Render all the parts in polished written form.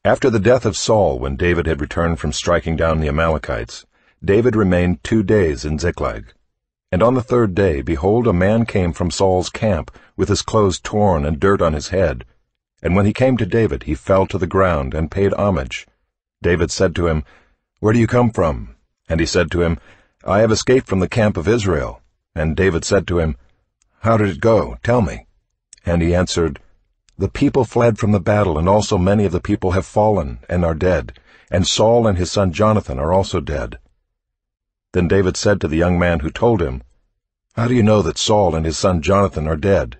After the death of Saul, when David had returned from striking down the Amalekites, David remained 2 days in Ziklag. And on the 3rd day, behold, a man came from Saul's camp, with his clothes torn and dirt on his head. And when he came to David, he fell to the ground and paid homage. David said to him, "Where do you come from?" And he said to him, "I have escaped from the camp of Israel." And David said to him, "How did it go? Tell me." And he answered, "The people fled from the battle, and also many of the people have fallen and are dead, and Saul and his son Jonathan are also dead." Then David said to the young man who told him, "How do you know that Saul and his son Jonathan are dead?"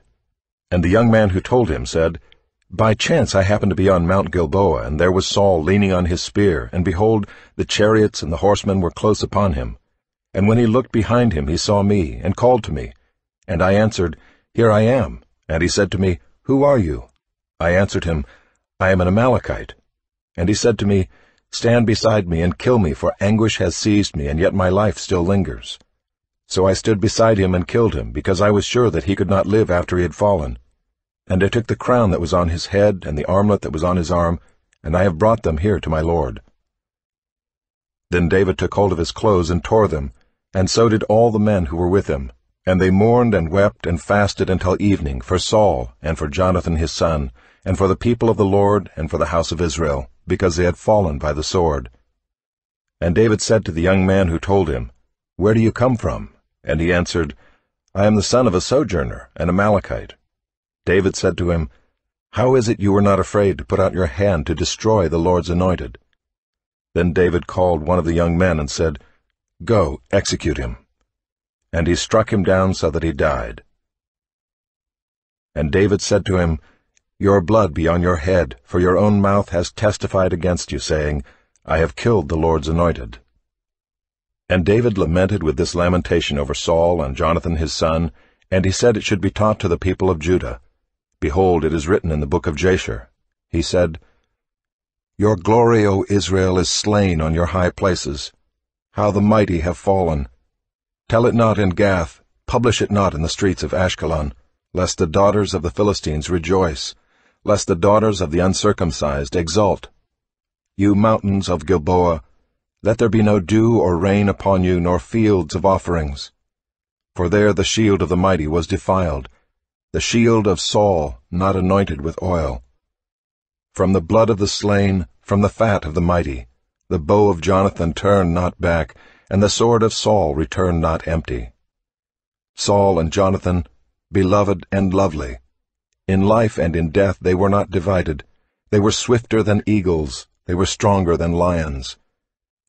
And the young man who told him said, "By chance I happened to be on Mount Gilboa, and there was Saul leaning on his spear, and behold, the chariots and the horsemen were close upon him. And when he looked behind him, he saw me, and called to me. And I answered, 'Here I am.' And he said to me, 'Who are you?' I answered him, 'I am an Amalekite.' And he said to me, 'Stand beside me and kill me, for anguish has seized me, and yet my life still lingers.' So I stood beside him and killed him, because I was sure that he could not live after he had fallen. And I took the crown that was on his head and the armlet that was on his arm, and I have brought them here to my lord." Then David took hold of his clothes and tore them, and so did all the men who were with him. And they mourned and wept and fasted until evening for Saul and for Jonathan his son, and for the people of the Lord and for the house of Israel, because they had fallen by the sword. And David said to the young man who told him, "Where do you come from?" And he answered, "I am the son of a sojourner, an Amalekite." David said to him, "How is it you were not afraid to put out your hand to destroy the Lord's anointed?" Then David called one of the young men and said, "Go, execute him." And he struck him down so that he died. And David said to him, "Your blood be on your head, for your own mouth has testified against you, saying, 'I have killed the Lord's anointed.'" And David lamented with this lamentation over Saul and Jonathan his son, and he said it should be taught to the people of Judah. Behold, it is written in the book of Jasher. He said, "Your glory, O Israel, is slain on your high places. How the mighty have fallen! Tell it not in Gath, publish it not in the streets of Ashkelon, lest the daughters of the Philistines rejoice, lest the daughters of the uncircumcised exult. You mountains of Gilboa, let there be no dew or rain upon you, nor fields of offerings. For there the shield of the mighty was defiled, the shield of Saul not anointed with oil. From the blood of the slain, from the fat of the mighty, the bow of Jonathan turned not back, and the sword of Saul returned not empty. Saul and Jonathan, beloved and lovely. In life and in death they were not divided. They were swifter than eagles, they were stronger than lions.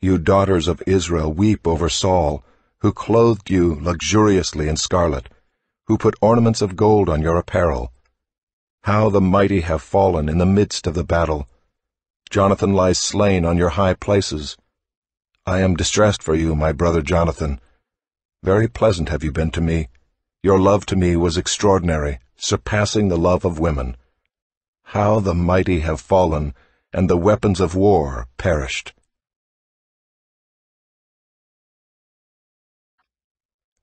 You daughters of Israel, weep over Saul, who clothed you luxuriously in scarlet, who put ornaments of gold on your apparel. How the mighty have fallen in the midst of the battle! Jonathan lies slain on your high places. I am distressed for you, my brother Jonathan. Very pleasant have you been to me. Your love to me was extraordinary, surpassing the love of women. How the mighty have fallen, and the weapons of war perished.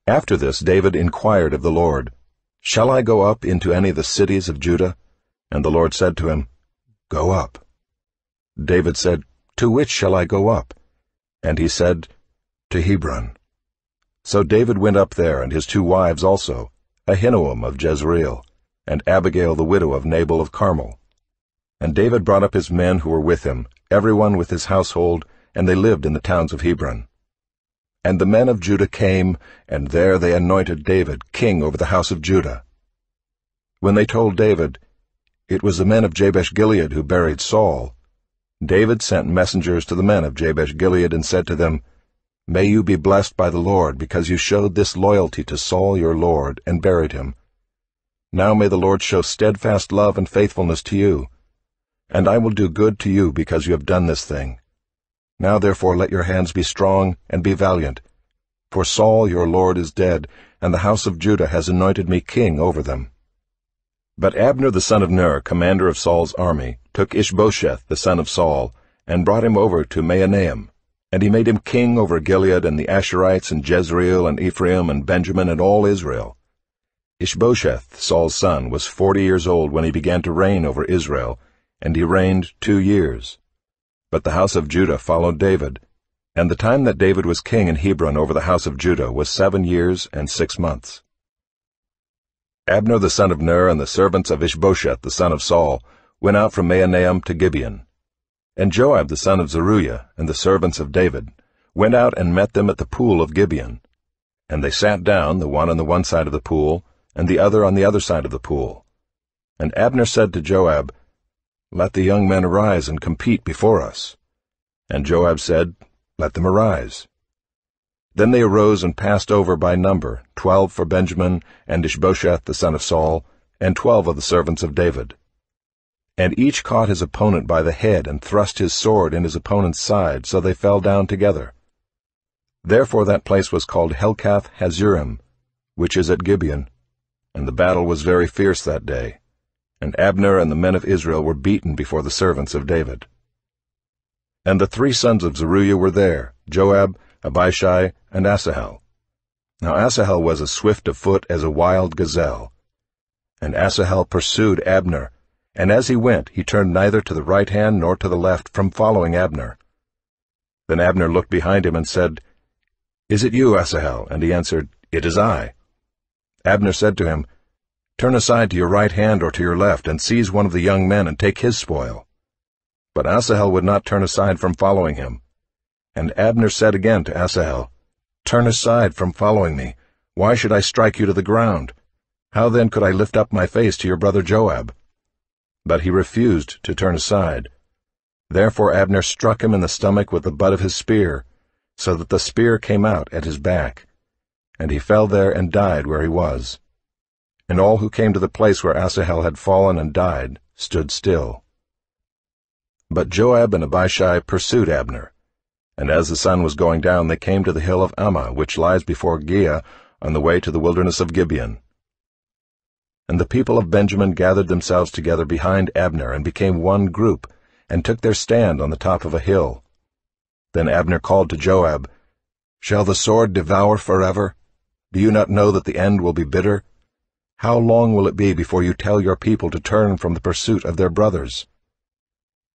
After this David inquired of the Lord, "Shall I go up into any of the cities of Judah?" And the Lord said to him, "Go up." David said, "To which shall I go up?" And he said, "To Hebron." So David went up there, and his 2 wives also, Ahinoam of Jezreel, and Abigail the widow of Nabal of Carmel. And David brought up his men who were with him, every one with his household, and they lived in the towns of Hebron. And the men of Judah came, and there they anointed David king over the house of Judah. When they told David, "It was the men of Jabesh-Gilead who buried Saul," David sent messengers to the men of Jabesh-Gilead and said to them, "May you be blessed by the Lord, because you showed this loyalty to Saul your lord, and buried him. Now may the Lord show steadfast love and faithfulness to you. And I will do good to you because you have done this thing. Now therefore let your hands be strong, and be valiant. For Saul your lord is dead, and the house of Judah has anointed me king over them." But Abner the son of Ner, commander of Saul's army, took Ishbosheth the son of Saul, and brought him over to Mahanaim. And he made him king over Gilead and the Asherites and Jezreel and Ephraim and Benjamin and all Israel. Ishbosheth, Saul's son, was 40 years old when he began to reign over Israel, and he reigned 2 years. But the house of Judah followed David, and the time that David was king in Hebron over the house of Judah was 7 years and 6 months. Abner the son of Ner and the servants of Ishbosheth the son of Saul went out from Mahanaim to Gibeon. And Joab the son of Zeruiah and the servants of David went out and met them at the pool of Gibeon. And they sat down, the one on the one side of the pool, and the other on the other side of the pool. And Abner said to Joab, "Let the young men arise and compete before us." And Joab said, "Let them arise." Then they arose and passed over by number, 12 for Benjamin, and Ishbosheth the son of Saul, and 12 of the servants of David. And each caught his opponent by the head and thrust his sword in his opponent's side, so they fell down together. Therefore that place was called Helkath Hazurim, which is at Gibeon. And the battle was very fierce that day. And Abner and the men of Israel were beaten before the servants of David. And the 3 sons of Zeruiah were there, Joab, Abishai, and Asahel. Now Asahel was as swift of foot as a wild gazelle. And Asahel pursued Abner, and as he went, he turned neither to the right hand nor to the left from following Abner. Then Abner looked behind him and said, "Is it you, Asahel?" And he answered, "It is I." Abner said to him, "Turn aside to your right hand or to your left, and seize one of the young men and take his spoil." But Asahel would not turn aside from following him. And Abner said again to Asahel, "Turn aside from following me. Why should I strike you to the ground? How then could I lift up my face to your brother Joab?" But he refused to turn aside. Therefore Abner struck him in the stomach with the butt of his spear, so that the spear came out at his back. And he fell there and died where he was. And all who came to the place where Asahel had fallen and died stood still. But Joab and Abishai pursued Abner. And as the sun was going down, they came to the hill of Ammah, which lies before Giah, on the way to the wilderness of Gibeon. And the people of Benjamin gathered themselves together behind Abner, and became one group, and took their stand on the top of a hill. Then Abner called to Joab, "Shall the sword devour forever? Do you not know that the end will be bitter? How long will it be before you tell your people to turn from the pursuit of their brothers?"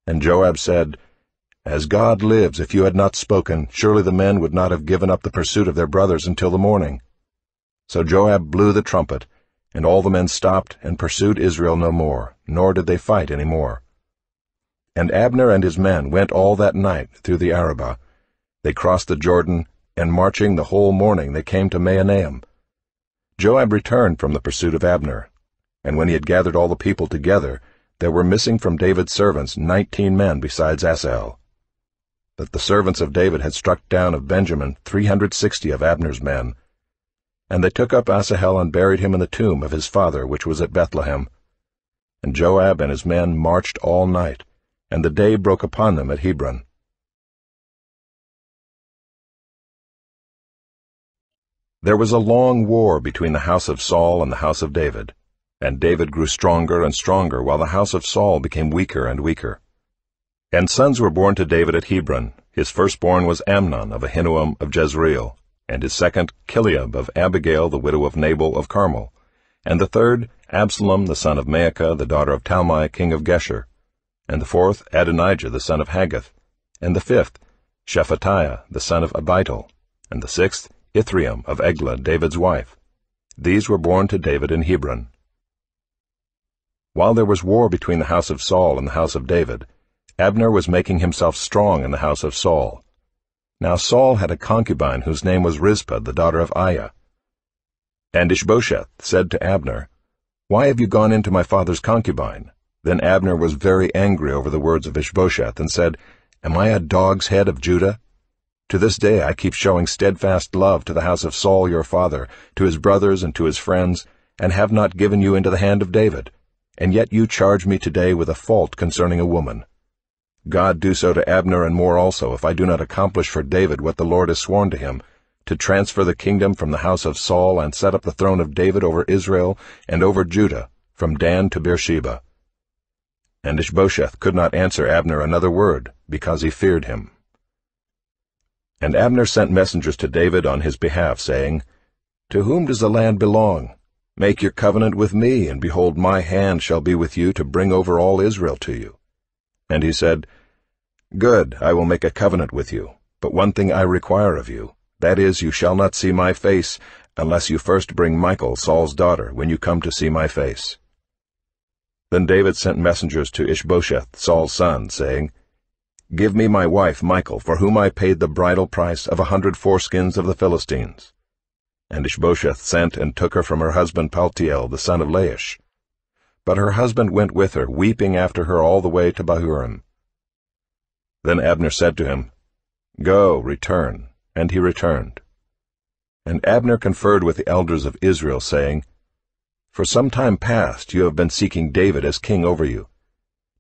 And Joab said, "As God lives, if you had not spoken, surely the men would not have given up the pursuit of their brothers until the morning." So Joab blew the trumpet, and all the men stopped and pursued Israel no more, nor did they fight any more. And Abner and his men went all that night through the Arabah. They crossed the Jordan, and marching the whole morning they came to Mahanaim. Joab returned from the pursuit of Abner, and when he had gathered all the people together, there were missing from David's servants 19 men besides Asahel. That the servants of David had struck down of Benjamin 360 of Abner's men. And they took up Asahel and buried him in the tomb of his father, which was at Bethlehem. And Joab and his men marched all night, and the day broke upon them at Hebron. There was a long war between the house of Saul and the house of David, and David grew stronger and stronger, while the house of Saul became weaker and weaker. And sons were born to David at Hebron. His firstborn was Amnon of Ahinoam of Jezreel, and his second Chileab of Abigail the widow of Nabal of Carmel, and the third Absalom the son of Maacah the daughter of Talmai king of Geshur, and the fourth Adonijah the son of Haggith, and the fifth Shephatiah the son of Abital, and the sixth Ithream of Eglah David's wife. These were born to David in Hebron. While there was war between the house of Saul and the house of David, Abner was making himself strong in the house of Saul. Now Saul had a concubine whose name was Rizpah the daughter of Aiah. And Ishbosheth said to Abner, "Why have you gone into my father's concubine?" Then Abner was very angry over the words of Ishbosheth, and said, "Am I a dog's head of Judah? To this day I keep showing steadfast love to the house of Saul your father, to his brothers and to his friends, and have not given you into the hand of David. And yet you charge me today with a fault concerning a woman. God do so to Abner and more also, if I do not accomplish for David what the Lord has sworn to him, to transfer the kingdom from the house of Saul and set up the throne of David over Israel and over Judah, from Dan to Beersheba." And Ishbosheth could not answer Abner another word, because he feared him. And Abner sent messengers to David on his behalf, saying, "To whom does the land belong? Make your covenant with me, and behold, my hand shall be with you to bring over all Israel to you." And he said, "Good, I will make a covenant with you, but one thing I require of you, that is, you shall not see my face, unless you first bring Michal, Saul's daughter, when you come to see my face." Then David sent messengers to Ishbosheth, Saul's son, saying, "Give me my wife Michal, for whom I paid the bridal price of 100 foreskins of the Philistines." And Ishbosheth sent and took her from her husband Paltiel, the son of Laish. But her husband went with her, weeping after her all the way to Bahurim. Then Abner said to him, "Go, return." And he returned. And Abner conferred with the elders of Israel, saying, "For some time past you have been seeking David as king over you.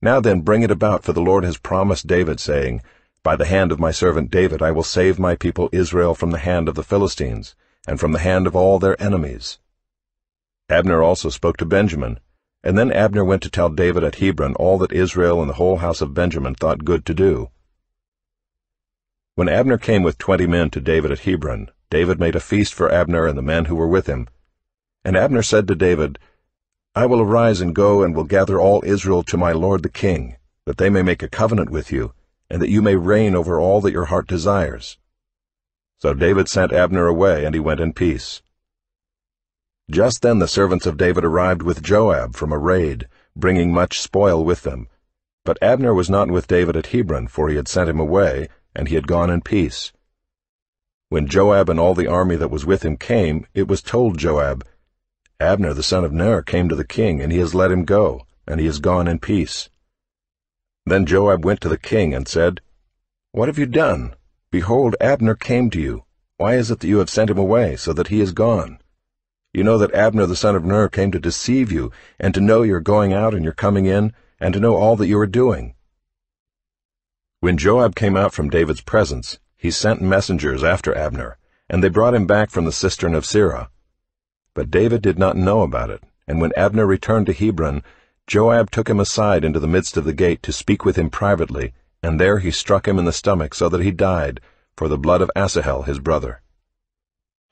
Now then bring it about, for the Lord has promised David, saying, By the hand of my servant David I will save my people Israel from the hand of the Philistines, and from the hand of all their enemies." Abner also spoke to Benjamin, and then Abner went to tell David at Hebron all that Israel and the whole house of Benjamin thought good to do. When Abner came with 20 men to David at Hebron, David made a feast for Abner and the men who were with him. And Abner said to David, "I will arise and go and will gather all Israel to my lord the king, that they may make a covenant with you, and that you may reign over all that your heart desires." So David sent Abner away, and he went in peace. Just then the servants of David arrived with Joab from a raid, bringing much spoil with them. But Abner was not with David at Hebron, for he had sent him away, and he had gone in peace. When Joab and all the army that was with him came, it was told Joab, "Abner the son of Ner came to the king, and he has let him go, and he has gone in peace." Then Joab went to the king and said, "What have you done? Behold, Abner came to you. Why is it that you have sent him away, so that he is gone? You know that Abner the son of Ner came to deceive you, and to know your going out and your coming in, and to know all that you are doing." When Joab came out from David's presence, he sent messengers after Abner, and they brought him back from the cistern of Sirah. But David did not know about it, and when Abner returned to Hebron, Joab took him aside into the midst of the gate to speak with him privately, and there he struck him in the stomach so that he died, for the blood of Asahel his brother.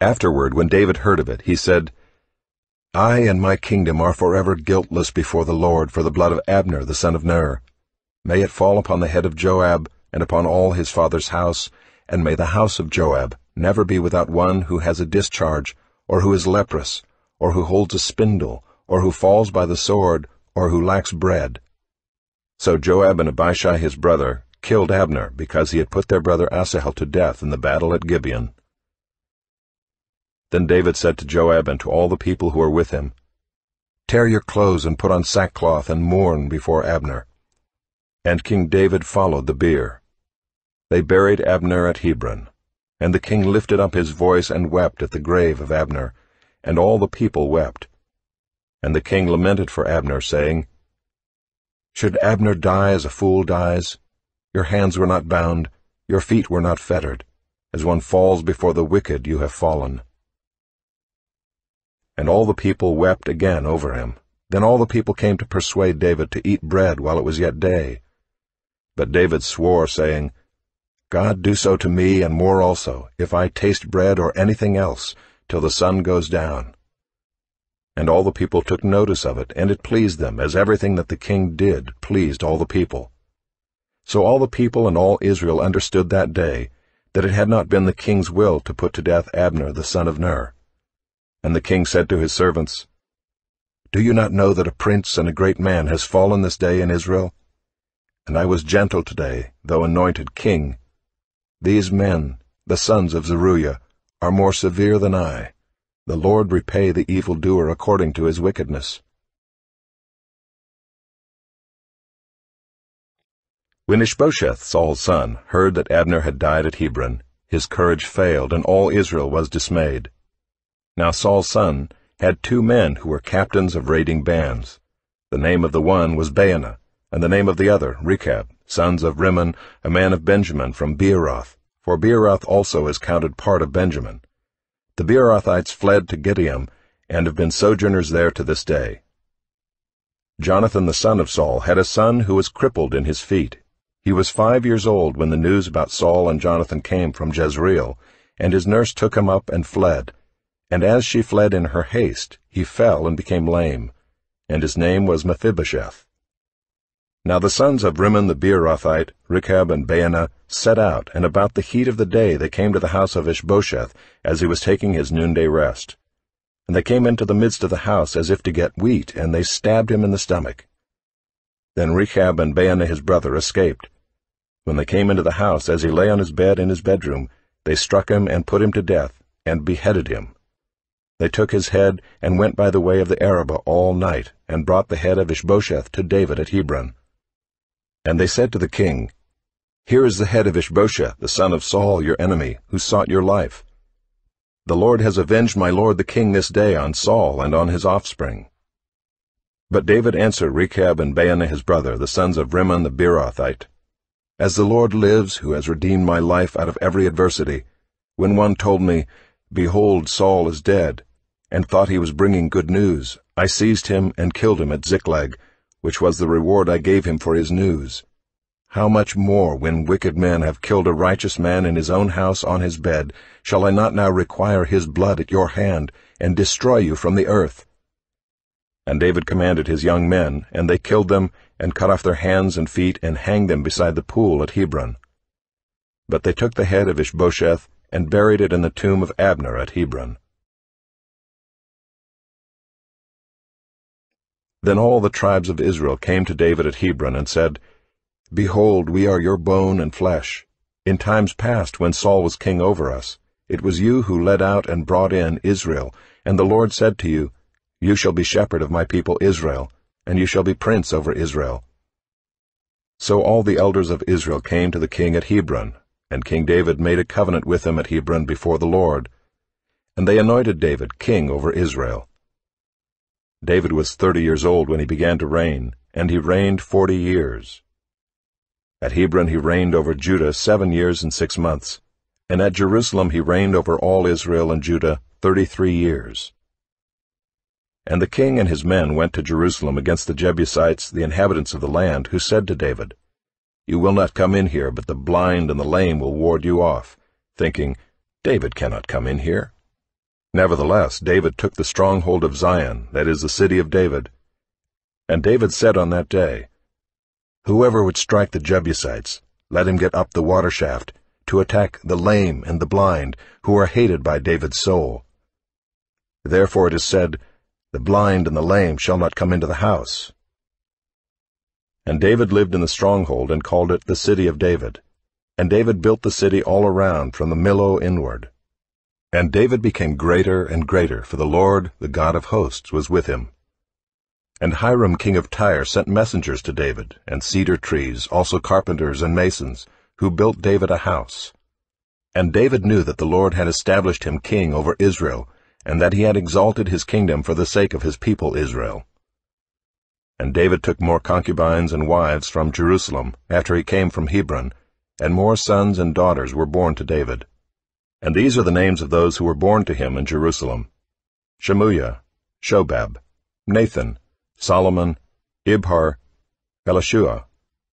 Afterward, when David heard of it, he said, "I and my kingdom are forever guiltless before the Lord for the blood of Abner the son of Ner. May it fall upon the head of Joab, and upon all his father's house, and may the house of Joab never be without one who has a discharge, or who is leprous, or who holds a spindle, or who falls by the sword, or who lacks bread." So Joab and Abishai his brother killed Abner, because he had put their brother Asahel to death in the battle at Gibeon. Then David said to Joab and to all the people who were with him, "Tear your clothes and put on sackcloth and mourn before Abner." And King David followed the bier. They buried Abner at Hebron, and the king lifted up his voice and wept at the grave of Abner, and all the people wept. And the king lamented for Abner, saying, "Should Abner die as a fool dies? Your hands were not bound, your feet were not fettered. As one falls before the wicked you have fallen." And all the people wept again over him. Then all the people came to persuade David to eat bread while it was yet day. But David swore, saying, "God do so to me, and more also, if I taste bread or anything else, till the sun goes down." And all the people took notice of it, and it pleased them, as everything that the king did pleased all the people. So all the people and all Israel understood that day that it had not been the king's will to put to death Abner the son of Ner. And the king said to his servants, "Do you not know that a prince and a great man has fallen this day in Israel? And I was gentle today, though anointed king. These men, the sons of Zeruiah, are more severe than I. The Lord repay the evildoer according to his wickedness." When Ishbosheth, Saul's son, heard that Abner had died at Hebron, his courage failed, and all Israel was dismayed. Now Saul's son had 2 men who were captains of raiding bands. The name of the one was Baanah, and the name of the other Rechab, sons of Rimmon, a man of Benjamin from Beeroth, for Beeroth also is counted part of Benjamin. The Beerothites fled to Gibeon, and have been sojourners there to this day. Jonathan the son of Saul had a son who was crippled in his feet. He was 5 years old when the news about Saul and Jonathan came from Jezreel, and his nurse took him up and fled. And as she fled in her haste, he fell and became lame, and his name was Mephibosheth. Now the sons of Rimmon the Beerothite, Rechab and Baanah, set out, and about the heat of the day they came to the house of Ishbosheth, as he was taking his noonday rest. And they came into the midst of the house as if to get wheat, and they stabbed him in the stomach. Then Rechab and Baanah his brother escaped. When they came into the house, as he lay on his bed in his bedroom, they struck him and put him to death, and beheaded him. They took his head, and went by the way of the Arabah all night, and brought the head of Ishbosheth to David at Hebron. And they said to the king, Here is the head of Ishbosheth, the son of Saul, your enemy, who sought your life. The Lord has avenged my lord the king this day on Saul and on his offspring. But David answered Rechab and Baanah his brother, the sons of Rimmon the Beerothite, As the Lord lives, who has redeemed my life out of every adversity, when one told me, Behold, Saul is dead, and thought he was bringing good news, I seized him and killed him at Ziklag, which was the reward I gave him for his news. How much more, when wicked men have killed a righteous man in his own house on his bed, shall I not now require his blood at your hand, and destroy you from the earth? And David commanded his young men, and they killed them, and cut off their hands and feet, and hanged them beside the pool at Hebron. But they took the head of Ishbosheth, and buried it in the tomb of Abner at Hebron. Then all the tribes of Israel came to David at Hebron, and said, Behold, we are your bone and flesh. In times past, when Saul was king over us, it was you who led out and brought in Israel, and the Lord said to you, You shall be shepherd of my people Israel, and you shall be prince over Israel. So all the elders of Israel came to the king at Hebron, and King David made a covenant with them at Hebron before the Lord. And they anointed David king over Israel. David was 30 years old when he began to reign, and he reigned 40 years. At Hebron he reigned over Judah 7 years and 6 months, and at Jerusalem he reigned over all Israel and Judah 33 years. And the king and his men went to Jerusalem against the Jebusites, the inhabitants of the land, who said to David, You will not come in here, but the blind and the lame will ward you off, thinking, David cannot come in here. Nevertheless, David took the stronghold of Zion, that is, the city of David. And David said on that day, Whoever would strike the Jebusites, let him get up the water shaft, to attack the lame and the blind, who are hated by David's soul. Therefore it is said, The blind and the lame shall not come into the house. And David lived in the stronghold, and called it the city of David. And David built the city all around, from the Millo inward. And David became greater and greater, for the Lord, the God of hosts, was with him. And Hiram king of Tyre sent messengers to David, and cedar trees, also carpenters and masons, who built David a house. And David knew that the Lord had established him king over Israel, and that he had exalted his kingdom for the sake of his people Israel. And David took more concubines and wives from Jerusalem, after he came from Hebron, and more sons and daughters were born to David. And these are the names of those who were born to him in Jerusalem: Shemuiah, Shobab, Nathan, Solomon, Ibhar, Elishua,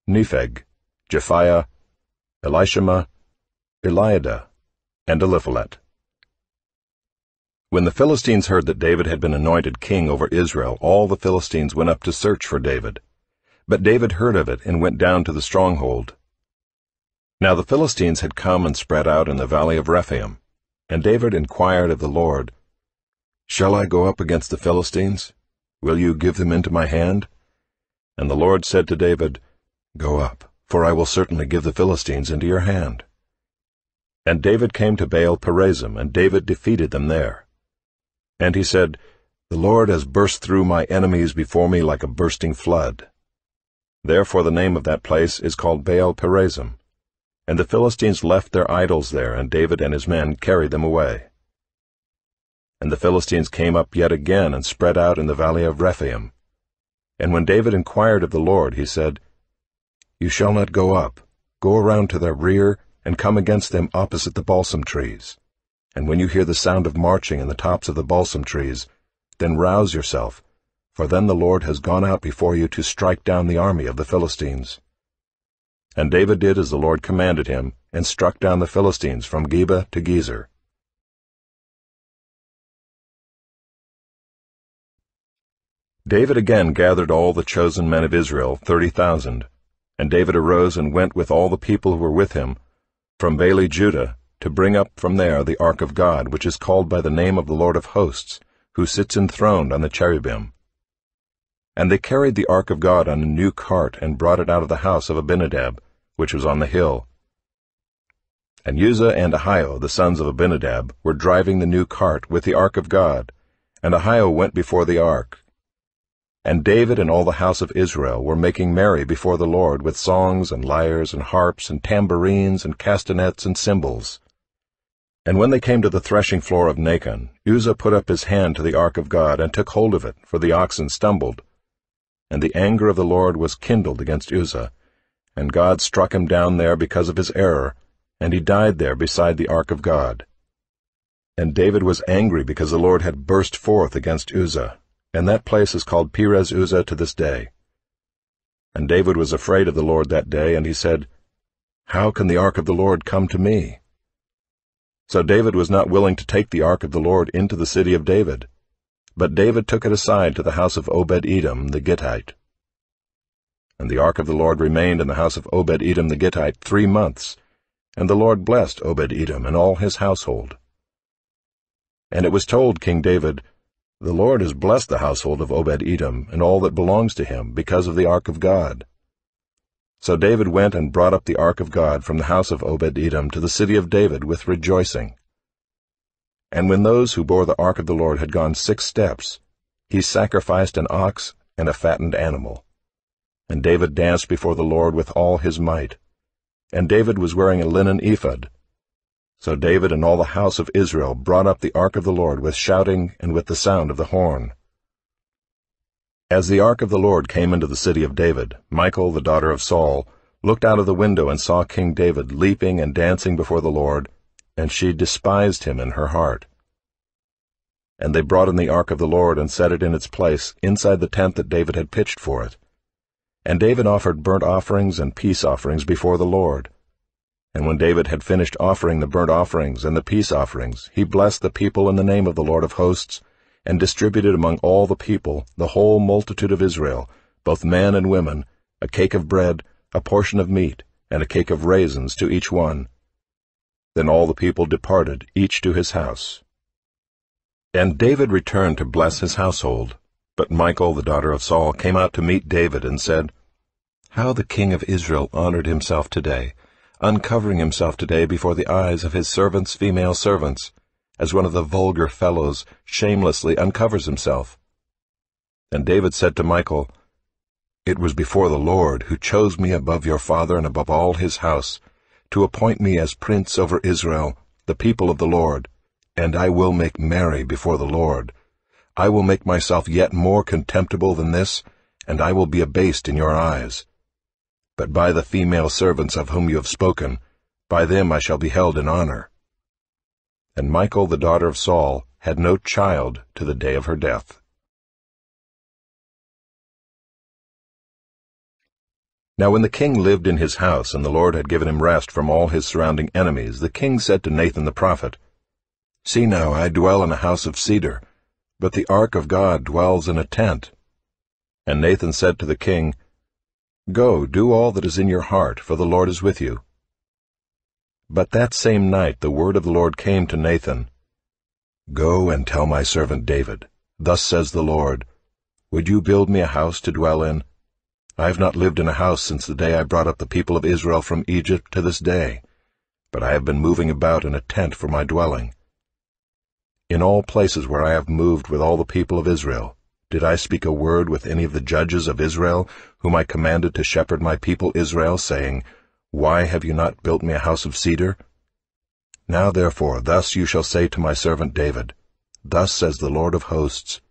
Nepheg, Japhiah, Elishama, Eliada, and Eliphalet. When the Philistines heard that David had been anointed king over Israel, all the Philistines went up to search for David. But David heard of it and went down to the stronghold. Now the Philistines had come and spread out in the valley of Rephaim, and David inquired of the Lord, Shall I go up against the Philistines? Will you give them into my hand? And the Lord said to David, Go up, for I will certainly give the Philistines into your hand. And David came to Baal-perazim, and David defeated them there. And he said, The Lord has burst through my enemies before me like a bursting flood. Therefore the name of that place is called Baal-perazim. And the Philistines left their idols there, and David and his men carried them away. And the Philistines came up yet again and spread out in the valley of Rephaim. And when David inquired of the Lord, he said, You shall not go up. Go around to their rear, and come against them opposite the balsam trees. And when you hear the sound of marching in the tops of the balsam trees, then rouse yourself, for then the Lord has gone out before you to strike down the army of the Philistines. And David did as the Lord commanded him, and struck down the Philistines from Geba to Gezer. David again gathered all the chosen men of Israel, 30,000. And David arose and went with all the people who were with him from Baale Judah, to bring up from there the ark of God, which is called by the name of the Lord of hosts, who sits enthroned on the cherubim. And they carried the ark of God on a new cart, and brought it out of the house of Abinadab, which was on the hill. And Uzzah and Ahio, the sons of Abinadab, were driving the new cart with the ark of God, and Ahio went before the ark. And David and all the house of Israel were making merry before the Lord with songs and lyres and harps and tambourines and castanets and cymbals. And when they came to the threshing floor of Nacon, Uzzah put up his hand to the ark of God and took hold of it, for the oxen stumbled. And the anger of the Lord was kindled against Uzzah, and God struck him down there because of his error, and he died there beside the ark of God. And David was angry because the Lord had burst forth against Uzzah, and that place is called Perez Uzzah to this day. And David was afraid of the Lord that day, and he said, How can the ark of the Lord come to me? So David was not willing to take the ark of the Lord into the city of David, but David took it aside to the house of Obed-Edom the Gittite. And the ark of the Lord remained in the house of Obed-Edom the Gittite 3 months, and the Lord blessed Obed-Edom and all his household. And it was told King David, The Lord has blessed the household of Obed-Edom and all that belongs to him because of the ark of God. So David went and brought up the ark of God from the house of Obed-Edom to the city of David with rejoicing. And when those who bore the ark of the Lord had gone 6 steps, he sacrificed an ox and a fattened animal. And David danced before the Lord with all his might. And David was wearing a linen ephod. So David and all the house of Israel brought up the ark of the Lord with shouting and with the sound of the horn. As the ark of the Lord came into the city of David, Michal, the daughter of Saul, looked out of the window and saw King David leaping and dancing before the Lord, and she despised him in her heart. And they brought in the ark of the Lord and set it in its place inside the tent that David had pitched for it. And David offered burnt offerings and peace offerings before the Lord. And when David had finished offering the burnt offerings and the peace offerings, he blessed the people in the name of the Lord of hosts, and distributed among all the people, the whole multitude of Israel, both men and women, a cake of bread, a portion of meat, and a cake of raisins to each one. Then all the people departed, each to his house. And David returned to bless his household. But Michal, the daughter of Saul, came out to meet David and said, How the king of Israel honored himself today, uncovering himself today before the eyes of his servants' female servants, as one of the vulgar fellows shamelessly uncovers himself. And David said to Michal, It was before the Lord, who chose me above your father and above all his house, to appoint me as prince over Israel, the people of the Lord, and I will make merry before the Lord. I will make myself yet more contemptible than this, and I will be abased in your eyes. But by the female servants of whom you have spoken, by them I shall be held in honor. And Michal, the daughter of Saul, had no child to the day of her death. Now when the king lived in his house, and the Lord had given him rest from all his surrounding enemies, the king said to Nathan the prophet, See now, I dwell in a house of cedar, but the ark of God dwells in a tent. And Nathan said to the king, Go, do all that is in your heart, for the Lord is with you. But that same night the word of the Lord came to Nathan, Go and tell my servant David, Thus says the Lord, Would you build me a house to dwell in? I have not lived in a house since the day I brought up the people of Israel from Egypt to this day, but I have been moving about in a tent for my dwelling. In all places where I have moved with all the people of Israel, did I speak a word with any of the judges of Israel, whom I commanded to shepherd my people Israel, saying, Why have you not built me a house of cedar? Now therefore thus you shall say to my servant David, Thus says the Lord of hosts,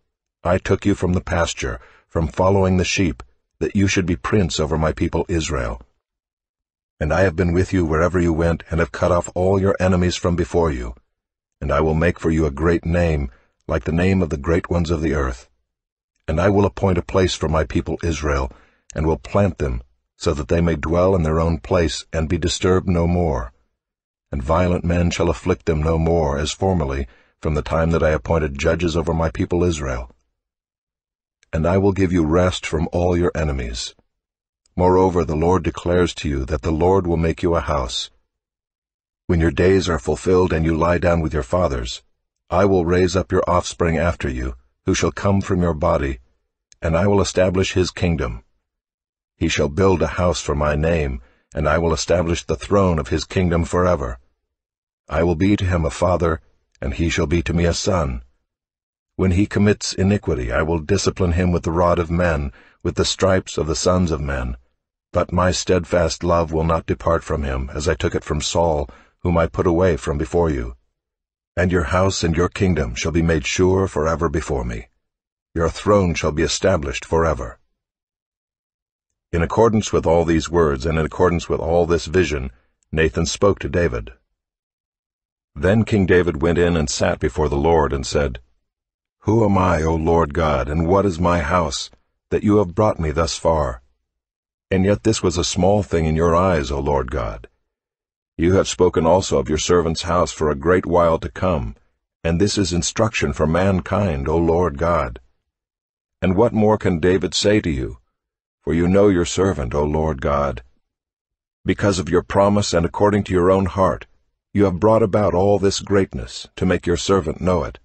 I took you from the pasture, from following the sheep, that you should be prince over my people Israel. And I have been with you wherever you went, and have cut off all your enemies from before you. And I will make for you a great name, like the name of the great ones of the earth. And I will appoint a place for my people Israel, and will plant them, so that they may dwell in their own place, and be disturbed no more. And violent men shall afflict them no more, as formerly, from the time that I appointed judges over my people Israel. and I will give you rest from all your enemies. Moreover, the Lord declares to you that the Lord will make you a house. When your days are fulfilled and you lie down with your fathers, I will raise up your offspring after you, who shall come from your body, and I will establish his kingdom. He shall build a house for my name, and I will establish the throne of his kingdom forever. I will be to him a father, and he shall be to me a son. When he commits iniquity, I will discipline him with the rod of men, with the stripes of the sons of men. But my steadfast love will not depart from him, as I took it from Saul, whom I put away from before you. And your house and your kingdom shall be made sure forever before me. Your throne shall be established forever. In accordance with all these words, and in accordance with all this vision, Nathan spoke to David. Then King David went in and sat before the Lord, and said, Who am I, O Lord God, and what is my house, that you have brought me thus far? And yet this was a small thing in your eyes, O Lord God. You have spoken also of your servant's house for a great while to come, and this is instruction for mankind, O Lord God. And what more can David say to you? For you know your servant, O Lord God. Because of your promise and according to your own heart, you have brought about all this greatness, to make your servant know it.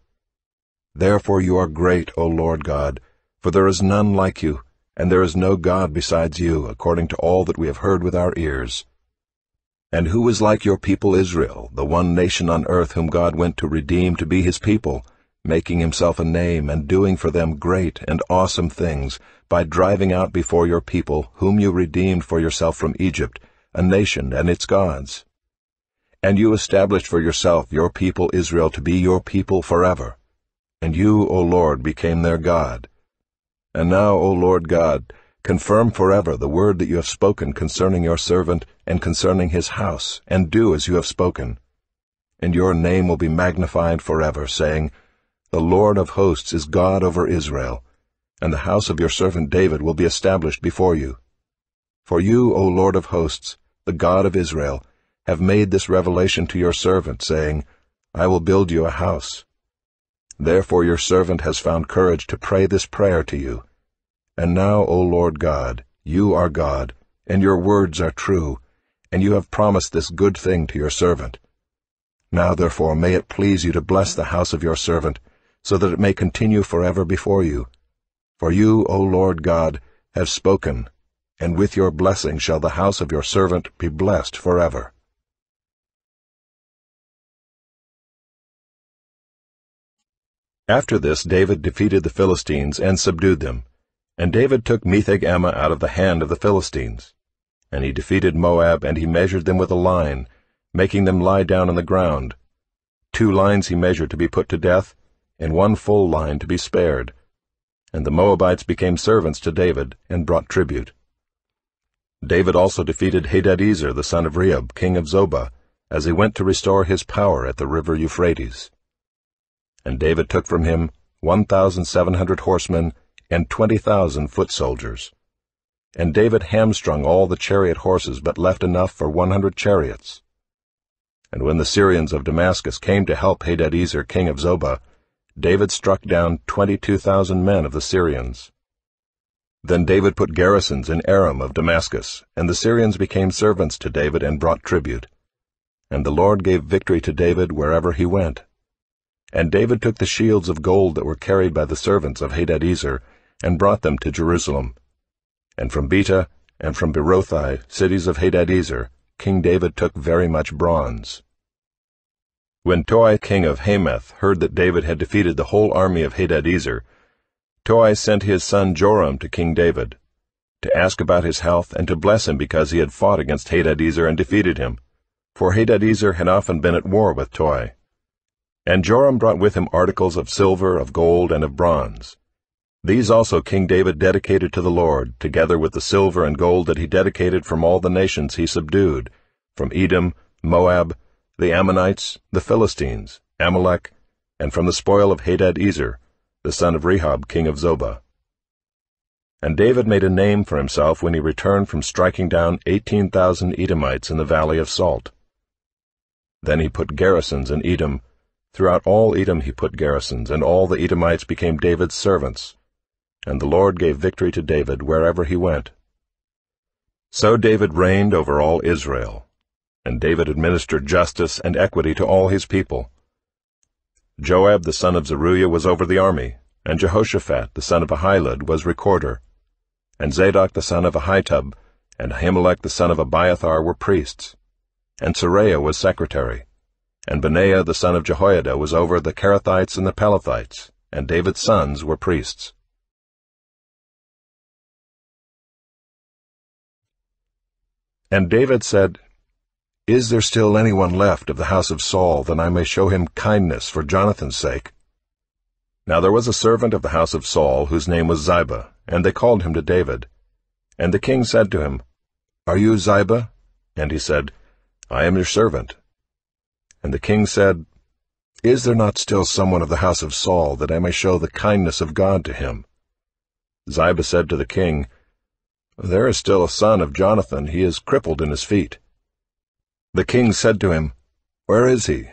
Therefore you are great, O Lord God, for there is none like you, and there is no God besides you, according to all that we have heard with our ears. And who is like your people Israel, the one nation on earth whom God went to redeem to be his people, making himself a name and doing for them great and awesome things, by driving out before your people, whom you redeemed for yourself from Egypt, a nation and its gods? And you established for yourself your people Israel to be your people forever. And you, O Lord, became their God. And now, O Lord God, confirm forever the word that you have spoken concerning your servant and concerning his house, and do as you have spoken. And your name will be magnified forever, saying, The Lord of hosts is God over Israel, and the house of your servant David will be established before you. For you, O Lord of hosts, the God of Israel, have made this revelation to your servant, saying, I will build you a house. Therefore your servant has found courage to pray this prayer to you. And now, O Lord God, you are God, and your words are true, and you have promised this good thing to your servant. Now therefore may it please you to bless the house of your servant, so that it may continue forever before you. For you, O Lord God, have spoken, and with your blessing shall the house of your servant be blessed forever. After this David defeated the Philistines and subdued them. And David took Metheg-Ammah out of the hand of the Philistines. And he defeated Moab, and he measured them with a line, making them lie down on the ground. 2 lines he measured to be put to death, and 1 full line to be spared. And the Moabites became servants to David, and brought tribute. David also defeated Hadadezer the son of Rehob, king of Zobah, as he went to restore his power at the river Euphrates. And David took from him 1,700 horsemen, and 20,000 foot soldiers. And David hamstrung all the chariot horses, but left enough for 100 chariots. And when the Syrians of Damascus came to help Hadadezer king of Zobah, David struck down 22,000 men of the Syrians. Then David put garrisons in Aram of Damascus, and the Syrians became servants to David and brought tribute. And the Lord gave victory to David wherever he went. And David took the shields of gold that were carried by the servants of Hadadezer, and brought them to Jerusalem. And from Betah and from Berothai, cities of Hadadezer, King David took very much bronze. When Toi king of Hamath heard that David had defeated the whole army of Hadadezer, Toi sent his son Joram to King David, to ask about his health and to bless him because he had fought against Hadadezer and defeated him, for Hadadezer had often been at war with Toi. And Joram brought with him articles of silver, of gold, and of bronze. These also King David dedicated to the Lord, together with the silver and gold that he dedicated from all the nations he subdued, from Edom, Moab, the Ammonites, the Philistines, Amalek, and from the spoil of Hadadezer, the son of Rehob, king of Zobah. And David made a name for himself when he returned from striking down 18,000 Edomites in the valley of Salt. Then he put garrisons in Edom. Throughout all Edom he put garrisons, and all the Edomites became David's servants. and the Lord gave victory to David wherever he went. So David reigned over all Israel, and David administered justice and equity to all his people. Joab the son of Zeruiah was over the army, and Jehoshaphat the son of Ahilud was recorder, and Zadok the son of Ahitub and Ahimelech the son of Abiathar were priests, and Seraiah was secretary, and Benaiah the son of Jehoiada was over the Kerethites and the Pelethites, and David's sons were priests. And David said, "Is there still anyone left of the house of Saul, that I may show him kindness for Jonathan's sake?" Now there was a servant of the house of Saul, whose name was Ziba, and they called him to David. And the king said to him, "Are you Ziba?" And he said, "I am your servant." And the king said, "Is there not still someone of the house of Saul, that I may show the kindness of God to him?" Ziba said to the king, "There is still a son of Jonathan. He is crippled in his feet." The king said to him, "Where is he?"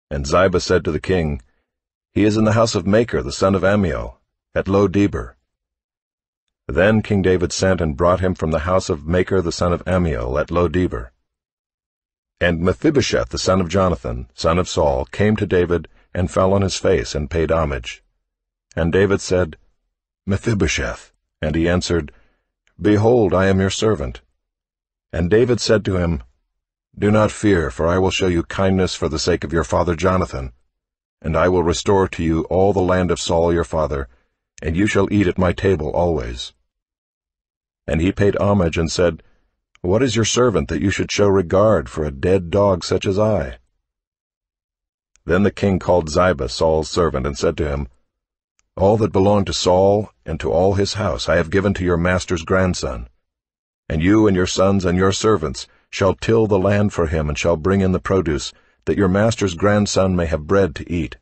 And Ziba said to the king, "He is in the house of Machir the son of Ammiel, at Lo-debar." Then King David sent and brought him from the house of Machir the son of Ammiel at Lo-debar. And Mephibosheth the son of Jonathan, son of Saul, came to David and fell on his face and paid homage. And David said, "Mephibosheth." And he answered, "Behold, I am your servant." And David said to him, "Do not fear, for I will show you kindness for the sake of your father Jonathan, and I will restore to you all the land of Saul your father, and you shall eat at my table always." And he paid homage and said, "What is your servant that you should show regard for a dead dog such as I?" Then the king called Ziba, Saul's servant, and said to him, "All that belonged to Saul and to all his house I have given to your master's grandson, and you and your sons and your servants shall till the land for him and shall bring in the produce, that your master's grandson may have bread to eat.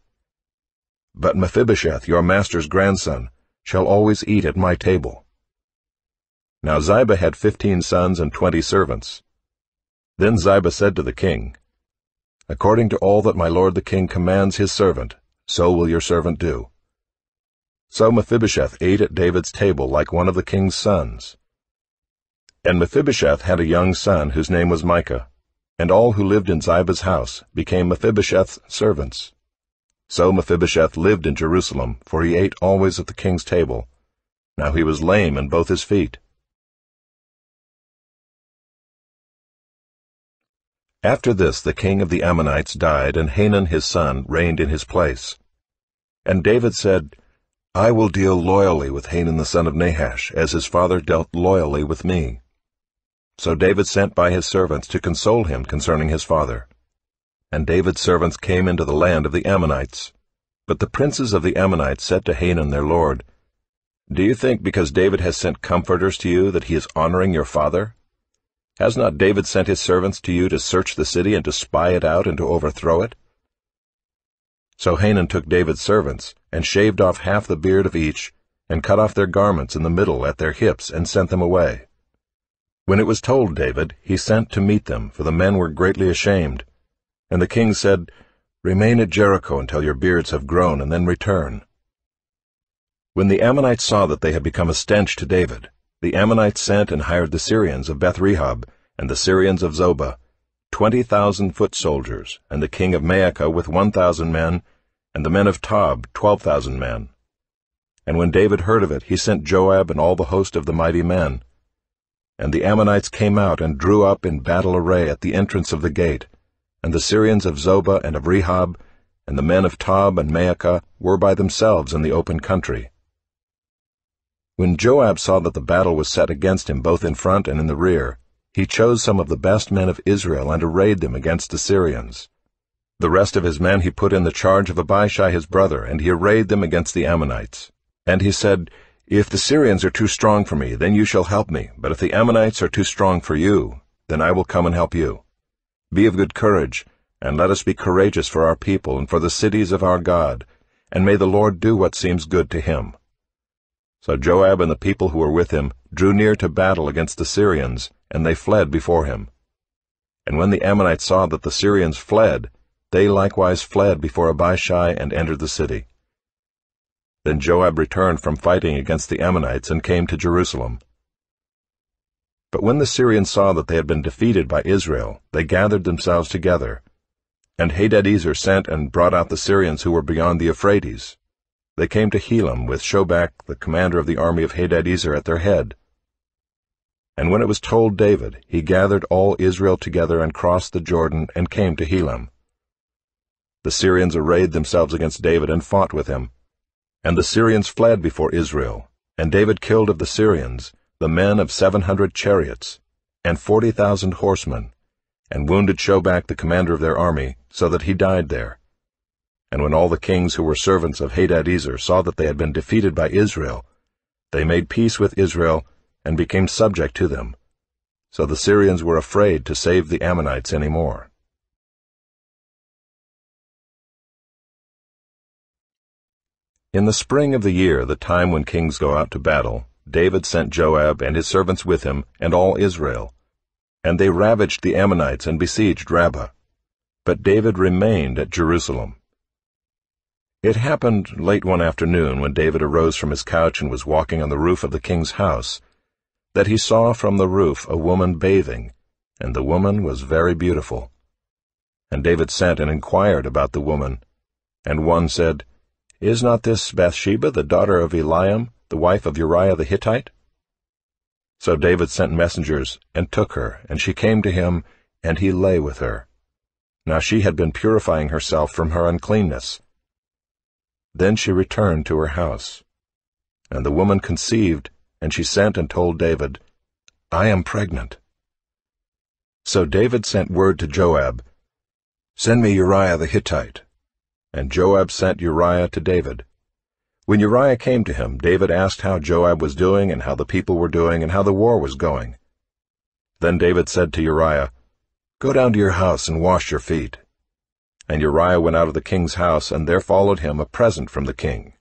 But Mephibosheth, your master's grandson, shall always eat at my table." Now Ziba had 15 sons and 20 servants. Then Ziba said to the king, "According to all that my lord the king commands his servant, so will your servant do." So Mephibosheth ate at David's table like one of the king's sons. And Mephibosheth had a young son whose name was Micah, and all who lived in Ziba's house became Mephibosheth's servants. So Mephibosheth lived in Jerusalem, for he ate always at the king's table. Now he was lame in both his feet. After this the king of the Ammonites died, and Hanun his son reigned in his place. And David said, "I will deal loyally with Hanun the son of Nahash, as his father dealt loyally with me." So David sent by his servants to console him concerning his father. And David's servants came into the land of the Ammonites. But the princes of the Ammonites said to Hanun their lord, "Do you think because David has sent comforters to you that he is honoring your father? Has not David sent his servants to you to search the city and to spy it out and to overthrow it?" So Hanun took David's servants, and shaved off half the beard of each, and cut off their garments in the middle at their hips, and sent them away. When it was told David, he sent to meet them, for the men were greatly ashamed. And the king said, "Remain at Jericho until your beards have grown, and then return." When the Ammonites saw that they had become a stench to David, the Ammonites sent and hired the Syrians of Beth-rehob and the Syrians of Zobah, 20,000 foot soldiers, and the king of Maacah with 1,000 men, and the men of Tob 12,000 men. And when David heard of it, he sent Joab and all the host of the mighty men. And the Ammonites came out and drew up in battle array at the entrance of the gate, and the Syrians of Zobah and of Rehob, and the men of Tob and Maacah were by themselves in the open country. When Joab saw that the battle was set against him both in front and in the rear, he chose some of the best men of Israel and arrayed them against the Syrians. The rest of his men he put in the charge of Abishai his brother, and he arrayed them against the Ammonites. And he said, "If the Syrians are too strong for me, then you shall help me, but if the Ammonites are too strong for you, then I will come and help you. Be of good courage, and let us be courageous for our people and for the cities of our God, and may the Lord do what seems good to him." So Joab and the people who were with him drew near to battle against the Syrians, and they fled before him. And when the Ammonites saw that the Syrians fled, they likewise fled before Abishai and entered the city. Then Joab returned from fighting against the Ammonites and came to Jerusalem. But when the Syrians saw that they had been defeated by Israel, they gathered themselves together. And Hadadezer sent and brought out the Syrians who were beyond the Euphrates. They came to Helam with Shobach, the commander of the army of Hadadezer, at their head. And when it was told David, he gathered all Israel together and crossed the Jordan and came to Helam. The Syrians arrayed themselves against David and fought with him. And the Syrians fled before Israel, and David killed of the Syrians the men of 700 chariots, and 40,000 horsemen, and wounded Shobach the commander of their army, so that he died there. And when all the kings who were servants of Hadadezer saw that they had been defeated by Israel, they made peace with Israel and became subject to them. So the Syrians were afraid to save the Ammonites any more. In the spring of the year, the time when kings go out to battle, David sent Joab and his servants with him and all Israel. And they ravaged the Ammonites and besieged Rabbah. But David remained at Jerusalem. It happened late one afternoon, when David arose from his couch and was walking on the roof of the king's house, that he saw from the roof a woman bathing, and the woman was very beautiful. And David sent and inquired about the woman. And one said, "Is not this Bathsheba, the daughter of Eliam, the wife of Uriah the Hittite?" So David sent messengers, and took her, and she came to him, and he lay with her. Now she had been purifying herself from her uncleanness. Then she returned to her house. And the woman conceived, and she sent and told David, "I am pregnant." So David sent word to Joab, "Send me Uriah the Hittite." And Joab sent Uriah to David. When Uriah came to him, David asked how Joab was doing, and how the people were doing, and how the war was going. Then David said to Uriah, "Go down to your house and wash your feet." And Uriah went out of the king's house, and there followed him a present from the king.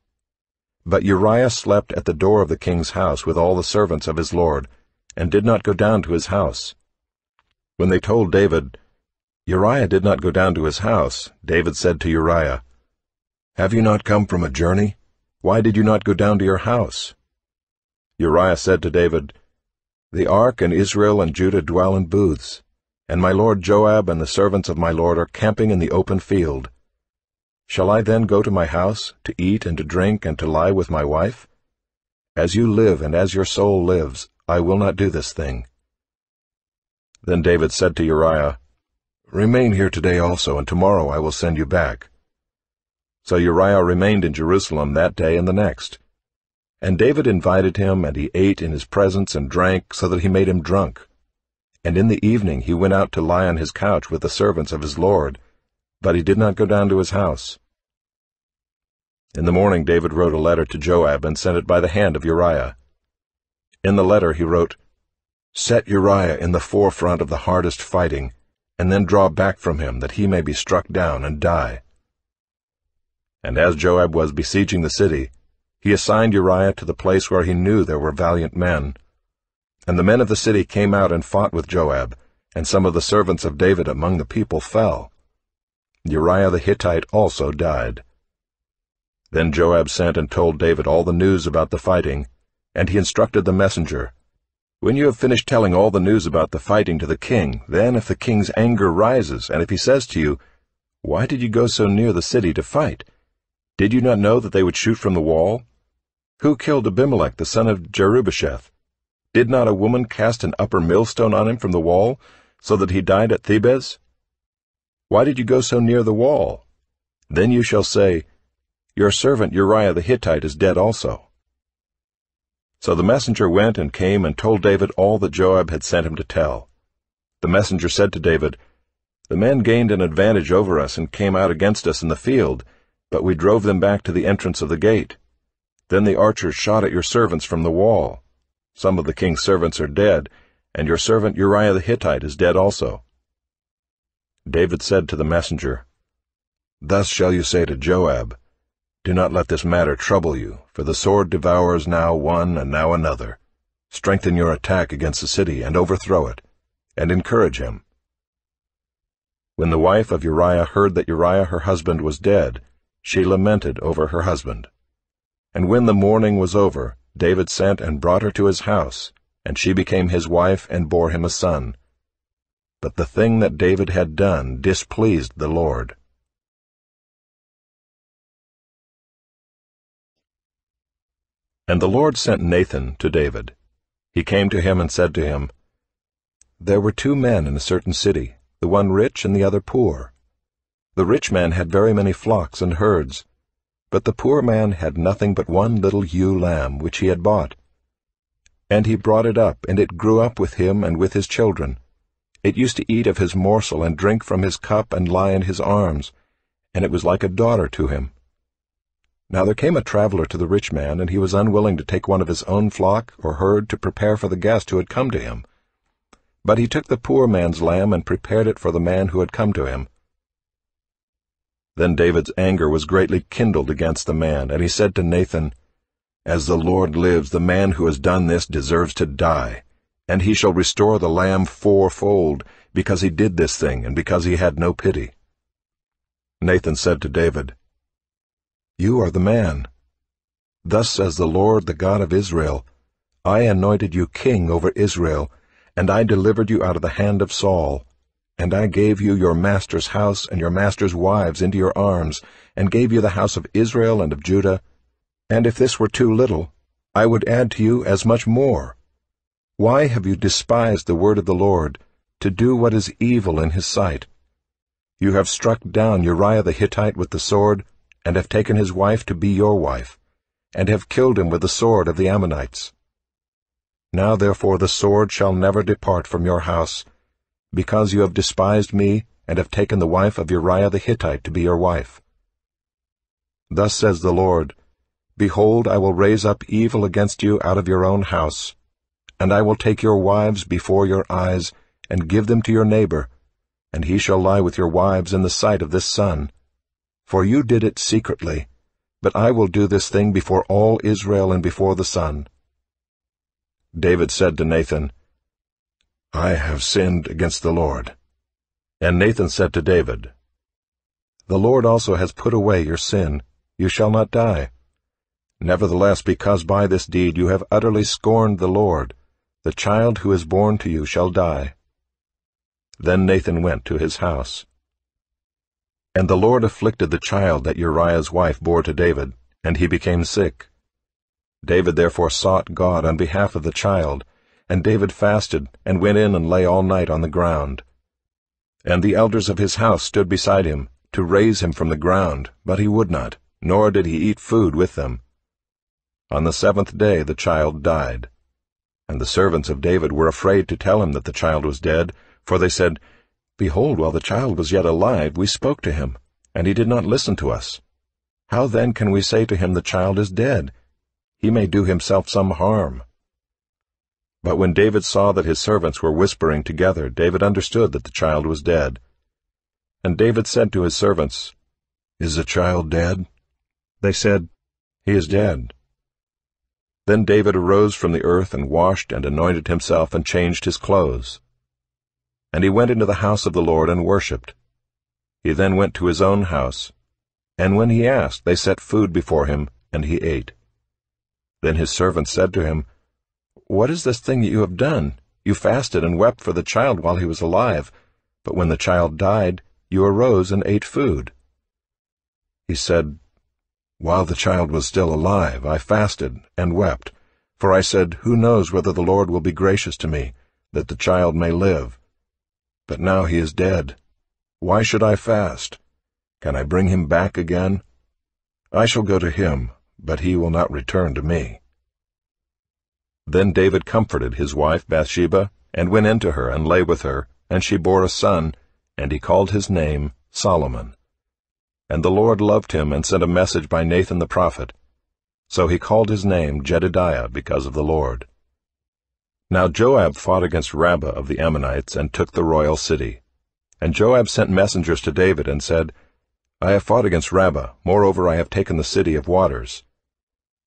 But Uriah slept at the door of the king's house with all the servants of his lord, and did not go down to his house. When they told David, "Uriah did not go down to his house," David said to Uriah, "Have you not come from a journey? Why did you not go down to your house?" Uriah said to David, "The ark and Israel and Judah dwell in booths, and my lord Joab and the servants of my lord are camping in the open field. Shall I then go to my house, to eat and to drink and to lie with my wife? As you live and as your soul lives, I will not do this thing." Then David said to Uriah, "Remain here today also, and tomorrow I will send you back." So Uriah remained in Jerusalem that day and the next. And David invited him, and he ate in his presence and drank, so that he made him drunk. And in the evening he went out to lie on his couch with the servants of his lord, but he did not go down to his house. In the morning David wrote a letter to Joab and sent it by the hand of Uriah. In the letter he wrote, "Set Uriah in the forefront of the hardest fighting, and then draw back from him, that he may be struck down and die." And as Joab was besieging the city, he assigned Uriah to the place where he knew there were valiant men. And the men of the city came out and fought with Joab, and some of the servants of David among the people fell. Uriah the Hittite also died. Then Joab sent and told David all the news about the fighting, and he instructed the messenger, "When you have finished telling all the news about the fighting to the king, then if the king's anger rises, and if he says to you, 'Why did you go so near the city to fight? Did you not know that they would shoot from the wall? Who killed Abimelech the son of Jerubbesheth? Did not a woman cast an upper millstone on him from the wall, so that he died at Thebez? Why did you go so near the wall?' Then you shall say, 'Your servant Uriah the Hittite is dead also.'" So the messenger went and came and told David all that Joab had sent him to tell. The messenger said to David, "The men gained an advantage over us and came out against us in the field, but we drove them back to the entrance of the gate. Then the archers shot at your servants from the wall. Some of the king's servants are dead, and your servant Uriah the Hittite is dead also." David said to the messenger, "Thus shall you say to Joab, 'Do not let this matter trouble you, for the sword devours now one and now another. Strengthen your attack against the city and overthrow it, and encourage him.'" When the wife of Uriah heard that Uriah her husband was dead, she lamented over her husband. And when the mourning was over, David sent and brought her to his house, and she became his wife and bore him a son. But the thing that David had done displeased the Lord. And the Lord sent Nathan to David. He came to him and said to him, There were 2 men in a certain city, the one rich and the other poor. The rich man had very many flocks and herds, but the poor man had nothing but one little ewe lamb which he had bought. And he brought it up, and it grew up with him and with his children. It used to eat of his morsel and drink from his cup and lie in his arms, and it was like a daughter to him. Now there came a traveler to the rich man, and he was unwilling to take one of his own flock or herd to prepare for the guest who had come to him. But he took the poor man's lamb and prepared it for the man who had come to him. Then David's anger was greatly kindled against the man, and he said to Nathan, As the Lord lives, the man who has done this deserves to die, and he shall restore the lamb 4-fold, because he did this thing, and because he had no pity. Nathan said to David, You are the man. Thus says the Lord, the God of Israel, I anointed you king over Israel, and I delivered you out of the hand of Saul. And I gave you your master's house and your master's wives into your arms, and gave you the house of Israel and of Judah. And if this were too little, I would add to you as much more. Why have you despised the word of the Lord, to do what is evil in his sight? You have struck down Uriah the Hittite with the sword, and have taken his wife to be your wife, and have killed him with the sword of the Ammonites. Now therefore the sword shall never depart from your house, because you have despised me, and have taken the wife of Uriah the Hittite to be your wife. Thus says the Lord, Behold, I will raise up evil against you out of your own house, and I will take your wives before your eyes, and give them to your neighbor, and he shall lie with your wives in the sight of this sun. For you did it secretly, but I will do this thing before all Israel and before the sun. David said to Nathan, I have sinned against the Lord. And Nathan said to David, The Lord also has put away your sin. You shall not die. Nevertheless, because by this deed you have utterly scorned the Lord, the child who is born to you shall die. Then Nathan went to his house. And the Lord afflicted the child that Uriah's wife bore to David, and he became sick. David therefore sought God on behalf of the child, and David fasted, and went in and lay all night on the ground. And the elders of his house stood beside him, to raise him from the ground, but he would not, nor did he eat food with them. On the 7th day the child died. And the servants of David were afraid to tell him that the child was dead, for they said, Behold, while the child was yet alive, we spoke to him, and he did not listen to us. How then can we say to him, The child is dead? He may do himself some harm. But when David saw that his servants were whispering together, David understood that the child was dead. And David said to his servants, Is the child dead? They said, He is dead. Then David arose from the earth and washed and anointed himself and changed his clothes. And he went into the house of the Lord and worshipped. He then went to his own house, and when he asked, they set food before him, and he ate. Then his servants said to him, What is this thing that you have done? You fasted and wept for the child while he was alive, but when the child died, you arose and ate food. He said, While the child was still alive, I fasted and wept, for I said, Who knows whether the Lord will be gracious to me, that the child may live? But now he is dead. Why should I fast? Can I bring him back again? I shall go to him, but he will not return to me. Then David comforted his wife Bathsheba, and went in to her, and lay with her, and she bore a son, and he called his name Solomon. And the Lord loved him, and sent a message by Nathan the prophet. So he called his name Jedidiah, because of the Lord. Now Joab fought against Rabbah of the Ammonites, and took the royal city. And Joab sent messengers to David, and said, I have fought against Rabbah, moreover I have taken the city of waters.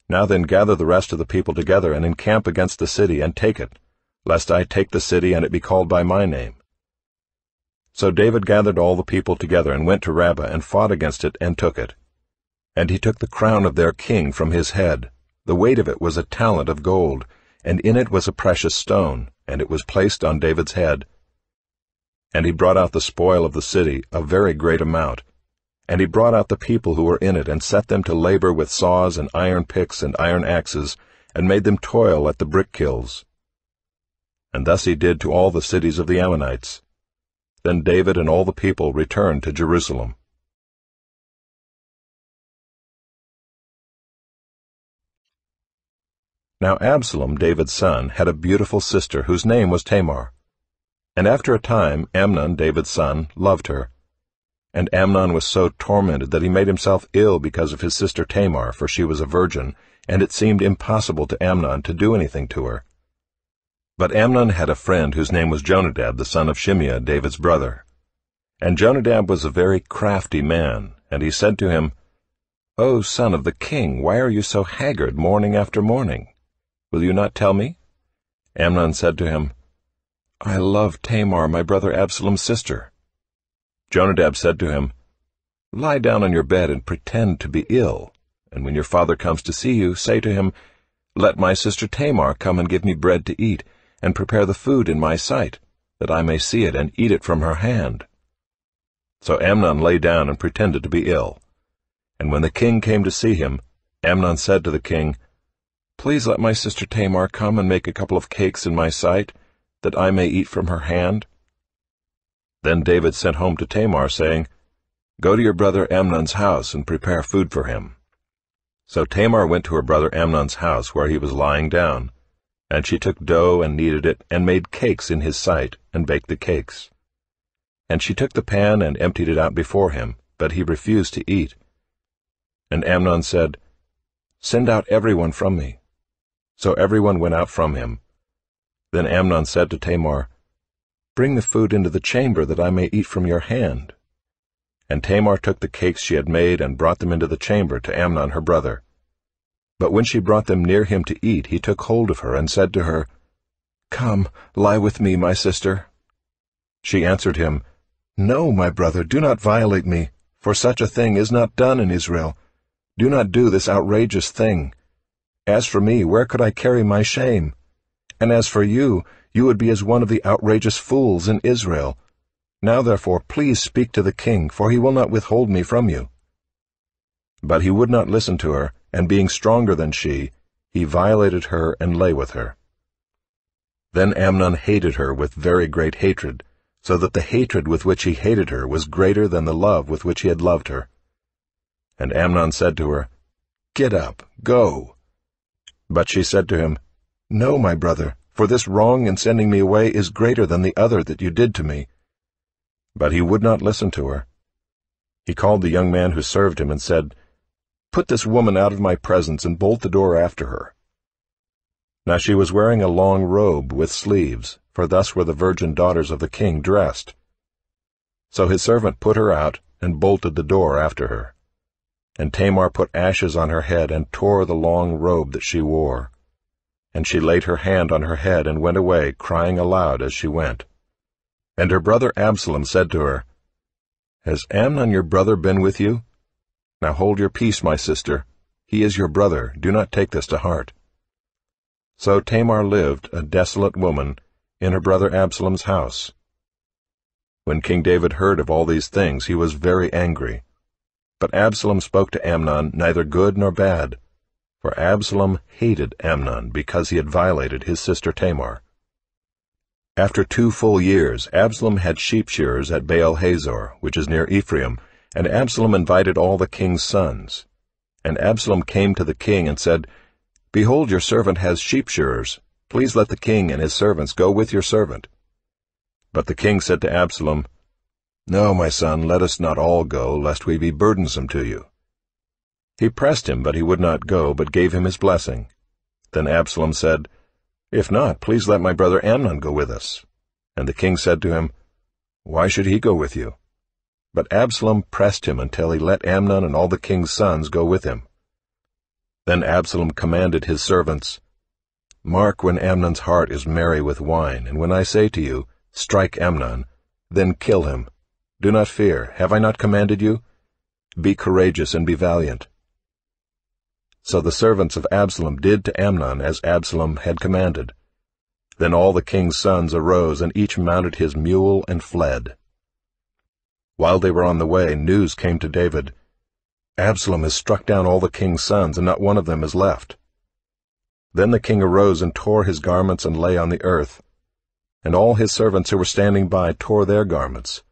Now then gather the rest of the people together, and encamp against the city, and take it, lest I take the city, and it be called by my name. So David gathered all the people together, and went to Rabbah, and fought against it, and took it. And he took the crown of their king from his head. The weight of it was a talent of gold, and in it was a precious stone, and it was placed on David's head. And he brought out the spoil of the city, a very great amount. And he brought out the people who were in it, and set them to labor with saws and iron picks and iron axes, and made them toil at the brick kilns. And thus he did to all the cities of the Ammonites. Then David and all the people returned to Jerusalem. Now Absalom, David's son, had a beautiful sister whose name was Tamar. And after a time Amnon, David's son, loved her. And Amnon was so tormented that he made himself ill because of his sister Tamar, for she was a virgin, and it seemed impossible to Amnon to do anything to her. But Amnon had a friend whose name was Jonadab, the son of Shimeah, David's brother. And Jonadab was a very crafty man, and he said to him, "O son of the king, why are you so haggard morning after morning? Will you not tell me?" Amnon said to him, "I love Tamar, my brother Absalom's sister." Jonadab said to him, "Lie down on your bed and pretend to be ill, and when your father comes to see you, say to him, 'Let my sister Tamar come and give me bread to eat, and prepare the food in my sight, that I may see it and eat it from her hand.'" So Amnon lay down and pretended to be ill. And when the king came to see him, Amnon said to the king, "Please let my sister Tamar come and make a couple of cakes in my sight, that I may eat from her hand." Then David sent home to Tamar, saying, "Go to your brother Amnon's house and prepare food for him." So Tamar went to her brother Amnon's house where he was lying down, and she took dough and kneaded it, and made cakes in his sight, and baked the cakes. And she took the pan and emptied it out before him, but he refused to eat. And Amnon said, "Send out everyone from me." So everyone went out from him. Then Amnon said to Tamar, "Bring the food into the chamber, that I may eat from your hand." And Tamar took the cakes she had made and brought them into the chamber to Amnon her brother. But when she brought them near him to eat, he took hold of her and said to her, "Come, lie with me, my sister." She answered him, "No, my brother, do not violate me, for such a thing is not done in Israel. Do not do this outrageous thing. As for me, where could I carry my shame? And as for you, you would be as one of the outrageous fools in Israel. Now therefore please speak to the king, for he will not withhold me from you." But he would not listen to her, and being stronger than she, he violated her and lay with her. Then Amnon hated her with very great hatred, so that the hatred with which he hated her was greater than the love with which he had loved her. And Amnon said to her, "Get up, go." But she said to him, "No, my brother, for this wrong in sending me away is greater than the other that you did to me." But he would not listen to her. He called the young man who served him and said, "Put this woman out of my presence and bolt the door after her." Now she was wearing a long robe with sleeves, for thus were the virgin daughters of the king dressed. So his servant put her out and bolted the door after her. And Tamar put ashes on her head and tore the long robe that she wore. And she laid her hand on her head and went away, crying aloud as she went. And her brother Absalom said to her, "Has Amnon your brother been with you? Now hold your peace, my sister. He is your brother. Do not take this to heart." So Tamar lived, a desolate woman, in her brother Absalom's house. When King David heard of all these things, he was very angry. But Absalom spoke to Amnon neither good nor bad, for Absalom hated Amnon because he had violated his sister Tamar. After 2 full years, Absalom had sheep shearers at Baal-Hazor, which is near Ephraim, and Absalom invited all the king's sons. And Absalom came to the king and said, "Behold, your servant has sheep shearers. Please let the king and his servants go with your servant." But the king said to Absalom, "No, my son, let us not all go, lest we be burdensome to you." He pressed him, but he would not go, but gave him his blessing. Then Absalom said, "If not, please let my brother Amnon go with us." And the king said to him, "Why should he go with you?" But Absalom pressed him until he let Amnon and all the king's sons go with him. Then Absalom commanded his servants, "Mark when Amnon's heart is merry with wine, and when I say to you, 'Strike Amnon,' then kill him. Do not fear. Have I not commanded you? Be courageous and be valiant. So the servants of Absalom did to Amnon as Absalom had commanded. Then all the king's sons arose, and each mounted his mule and fled. While they were on the way, news came to David, "Absalom has struck down all the king's sons, and not one of them is left." Then the king arose and tore his garments and lay on the earth, and all his servants who were standing by tore their garments.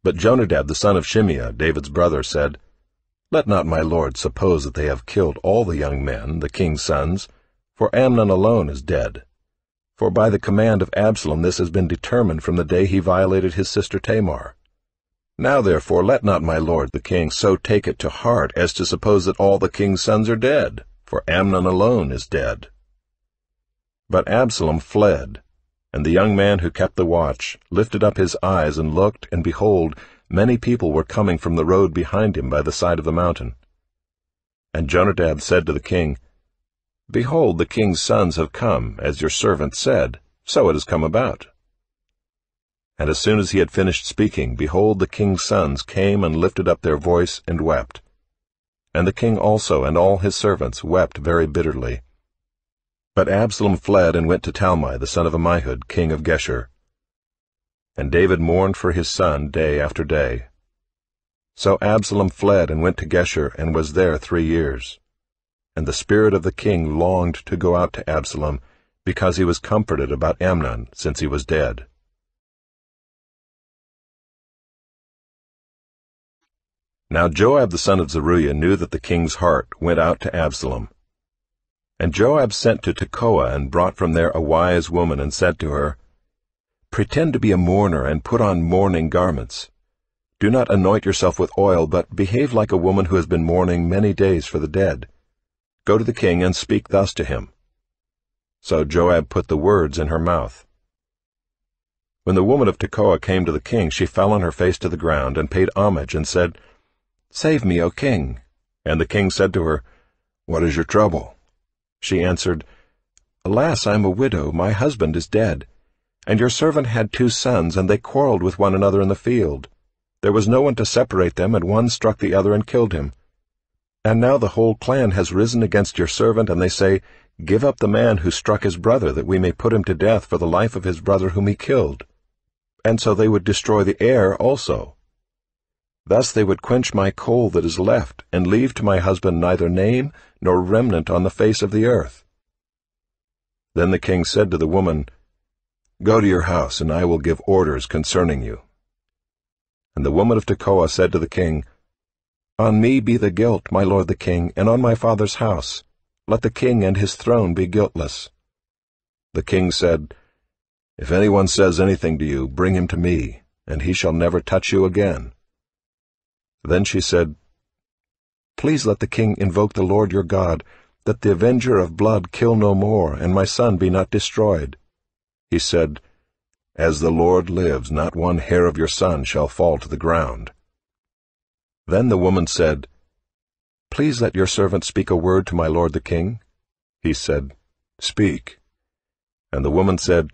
But Jonadab the son of Shimeah, David's brother, said, "Let not my lord suppose that they have killed all the young men, the king's sons, for Amnon alone is dead. For by the command of Absalom this has been determined from the day he violated his sister Tamar. Now therefore let not my lord the king so take it to heart as to suppose that all the king's sons are dead, for Amnon alone is dead." But Absalom fled, and the young man who kept the watch lifted up his eyes and looked, and behold, many people were coming from the road behind him by the side of the mountain. And Jonadab said to the king, "Behold, the king's sons have come, as your servant said, so it has come about." And as soon as he had finished speaking, behold, the king's sons came and lifted up their voice and wept. And the king also and all his servants wept very bitterly. But Absalom fled and went to Talmai the son of Ammihud, king of Geshur. And David mourned for his son day after day. So Absalom fled and went to Geshur, and was there 3 years. And the spirit of the king longed to go out to Absalom, because he was comforted about Amnon, since he was dead. Now Joab the son of Zeruiah knew that the king's heart went out to Absalom. And Joab sent to Tekoa, and brought from there a wise woman, and said to her, "Pretend to be a mourner, and put on mourning garments. Do not anoint yourself with oil, but behave like a woman who has been mourning many days for the dead. Go to the king, and speak thus to him." So Joab put the words in her mouth. When the woman of Tekoa came to the king, she fell on her face to the ground, and paid homage, and said, "Save me, O king." And the king said to her, "What is your trouble?" She answered, "Alas, I am a widow, my husband is dead. And your servant had 2 sons, and they quarreled with one another in the field. There was no one to separate them, and one struck the other and killed him. And now the whole clan has risen against your servant, and they say, 'Give up the man who struck his brother, that we may put him to death for the life of his brother whom he killed.' And so they would destroy the heir also. Thus they would quench my coal that is left, and leave to my husband neither name nor remnant on the face of the earth." Then the king said to the woman, "Go to your house, and I will give orders concerning you." And the woman of Tekoa said to the king, "On me be the guilt, my lord the king, and on my father's house. Let the king and his throne be guiltless." The king said, "If anyone says anything to you, bring him to me, and he shall never touch you again." Then she said, "Please let the king invoke the Lord your God, that the avenger of blood kill no more, and my son be not destroyed." He said, "As the Lord lives, not one hair of your son shall fall to the ground." Then the woman said, "Please let your servant speak a word to my lord the king." He said, "Speak." And the woman said,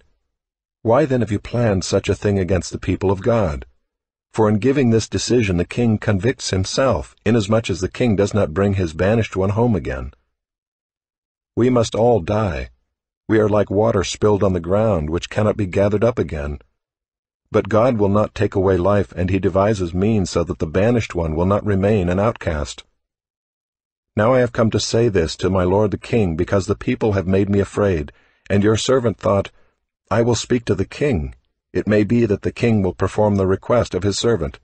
"Why then have you planned such a thing against the people of God? For in giving this decision the king convicts himself, inasmuch as the king does not bring his banished one home again. We must all die. We are like water spilled on the ground, which cannot be gathered up again. But God will not take away life, and he devises means so that the banished one will not remain an outcast. Now I have come to say this to my lord the king, because the people have made me afraid, and your servant thought, I will speak to the king. It may be that the king will perform the request of his servant.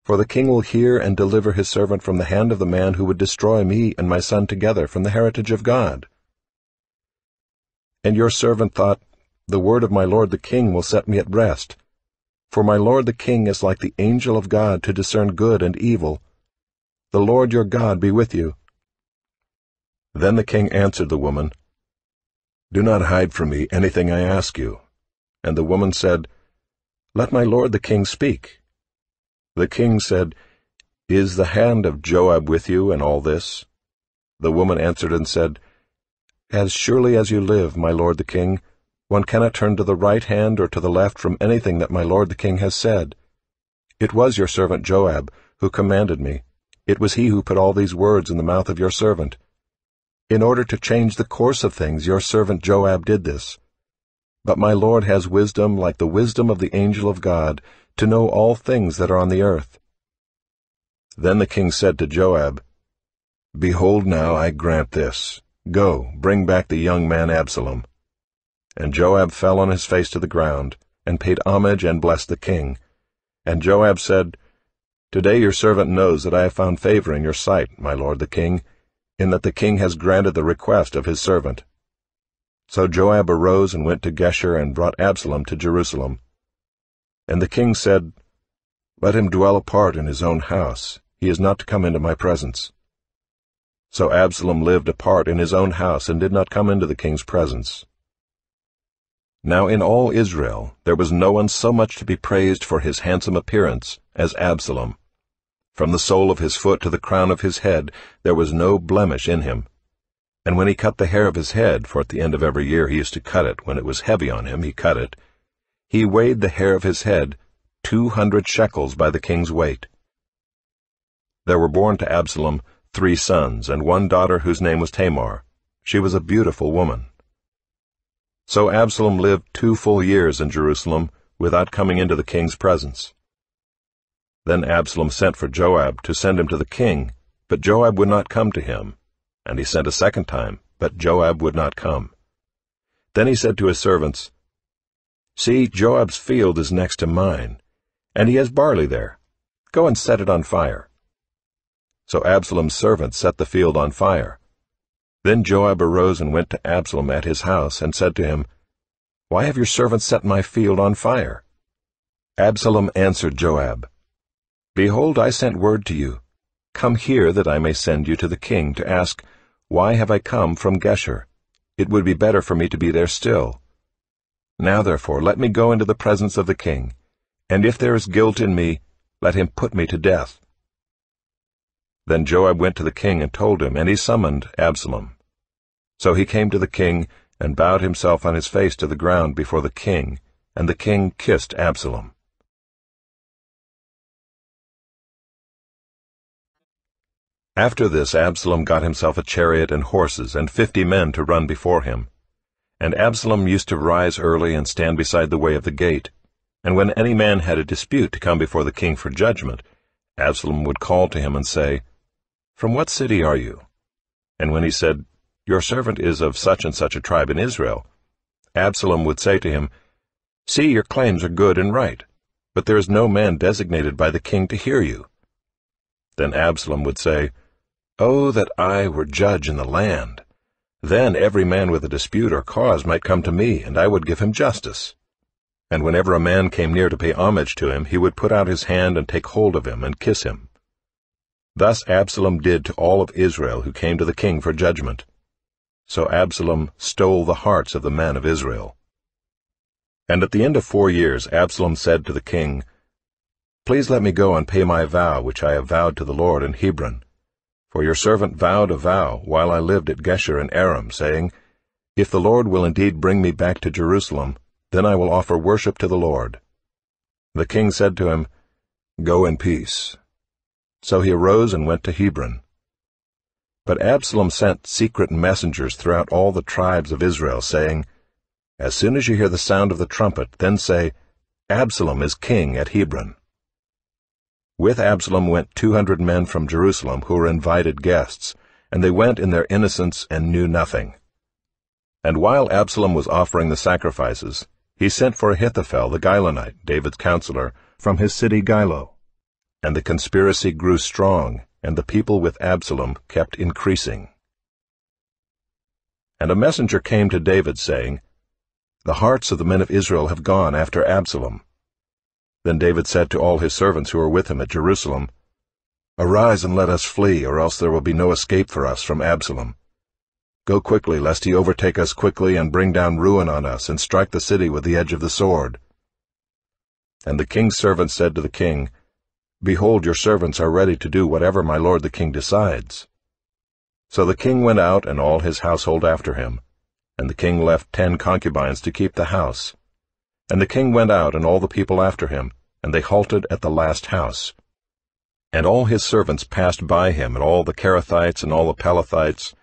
For the king will hear and deliver his servant from the hand of the man who would destroy me and my son together from the heritage of God. And your servant thought, the word of my lord the king will set me at rest. For my lord the king is like the angel of God to discern good and evil. The Lord your God be with you." Then the king answered the woman, "Do not hide from me anything I ask you." And the woman said, "Let my lord the king speak." The king said, "Is the hand of Joab with you in all this?" The woman answered and said, "As surely as you live, my lord the king, one cannot turn to the right hand or to the left from anything that my lord the king has said. It was your servant Joab who commanded me. It was he who put all these words in the mouth of your servant. In order to change the course of things, your servant Joab did this. But my Lord has wisdom like the wisdom of the angel of God, to know all things that are on the earth. Then the king said to Joab, Behold, now I grant this. Go, bring back the young man Absalom. And Joab fell on his face to the ground, and paid homage and blessed the king. And Joab said, Today your servant knows that I have found favor in your sight, my lord the king, in that the king has granted the request of his servant. So Joab arose and went to Geshur and brought Absalom to Jerusalem. And the king said, Let him dwell apart in his own house. He is not to come into my presence. So Absalom lived apart in his own house and did not come into the king's presence. Now in all Israel there was no one so much to be praised for his handsome appearance as Absalom. From the sole of his foot to the crown of his head there was no blemish in him. And when he cut the hair of his head, for at the end of every year he used to cut it, when it was heavy on him he cut it, he weighed the hair of his head 200 shekels by the king's weight. There were born to Absalom 3 sons, and 1 daughter whose name was Tamar. She was a beautiful woman. So Absalom lived 2 full years in Jerusalem, without coming into the king's presence. Then Absalom sent for Joab to send him to the king, but Joab would not come to him. And he sent a second time, but Joab would not come. Then he said to his servants, See, Joab's field is next to mine, and he has barley there. Go and set it on fire. So Absalom's servants set the field on fire. Then Joab arose and went to Absalom at his house, and said to him, Why have your servants set my field on fire? Absalom answered Joab, Behold, I sent word to you. Come here, that I may send you to the king, to ask, Why have I come from Geshur? It would be better for me to be there still. Now therefore let me go into the presence of the king, and if there is guilt in me, let him put me to death. Then Joab went to the king and told him, and he summoned Absalom. So he came to the king, and bowed himself on his face to the ground before the king, and the king kissed Absalom. After this Absalom got himself a chariot and horses, and 50 men to run before him. And Absalom used to rise early and stand beside the way of the gate. And when any man had a dispute to come before the king for judgment, Absalom would call to him and say, From what city are you? And when he said, Your servant is of such and such a tribe in Israel, Absalom would say to him, See, your claims are good and right, but there is no man designated by the king to hear you. Then Absalom would say, Oh, that I were judge in the land! Then every man with a dispute or cause might come to me, and I would give him justice. And whenever a man came near to pay homage to him, he would put out his hand and take hold of him and kiss him. Thus Absalom did to all of Israel who came to the king for judgment. So Absalom stole the hearts of the men of Israel. And at the end of 4 years Absalom said to the king, Please let me go and pay my vow which I have vowed to the Lord in Hebron. For your servant vowed a vow while I lived at Geshur in Aram, saying, If the Lord will indeed bring me back to Jerusalem, then I will offer worship to the Lord. The king said to him, Go in peace. So he arose and went to Hebron. But Absalom sent secret messengers throughout all the tribes of Israel, saying, As soon as you hear the sound of the trumpet, then say, Absalom is king at Hebron. With Absalom went 200 men from Jerusalem who were invited guests, and they went in their innocence and knew nothing. And while Absalom was offering the sacrifices, he sent for Ahithophel the Gilonite, David's counselor, from his city Gilo. And the conspiracy grew strong, and the people with Absalom kept increasing. And a messenger came to David, saying, The hearts of the men of Israel have gone after Absalom. Then David said to all his servants who were with him at Jerusalem, Arise and let us flee, or else there will be no escape for us from Absalom. Go quickly, lest he overtake us quickly and bring down ruin on us, and strike the city with the edge of the sword. And the king's servants said to the king, Behold, your servants are ready to do whatever my lord the king decides. So the king went out, and all his household after him, and the king left 10 concubines to keep the house. And the king went out, and all the people after him, and they halted at the last house. And all his servants passed by him, and all the Kerethites and all the Pelethites,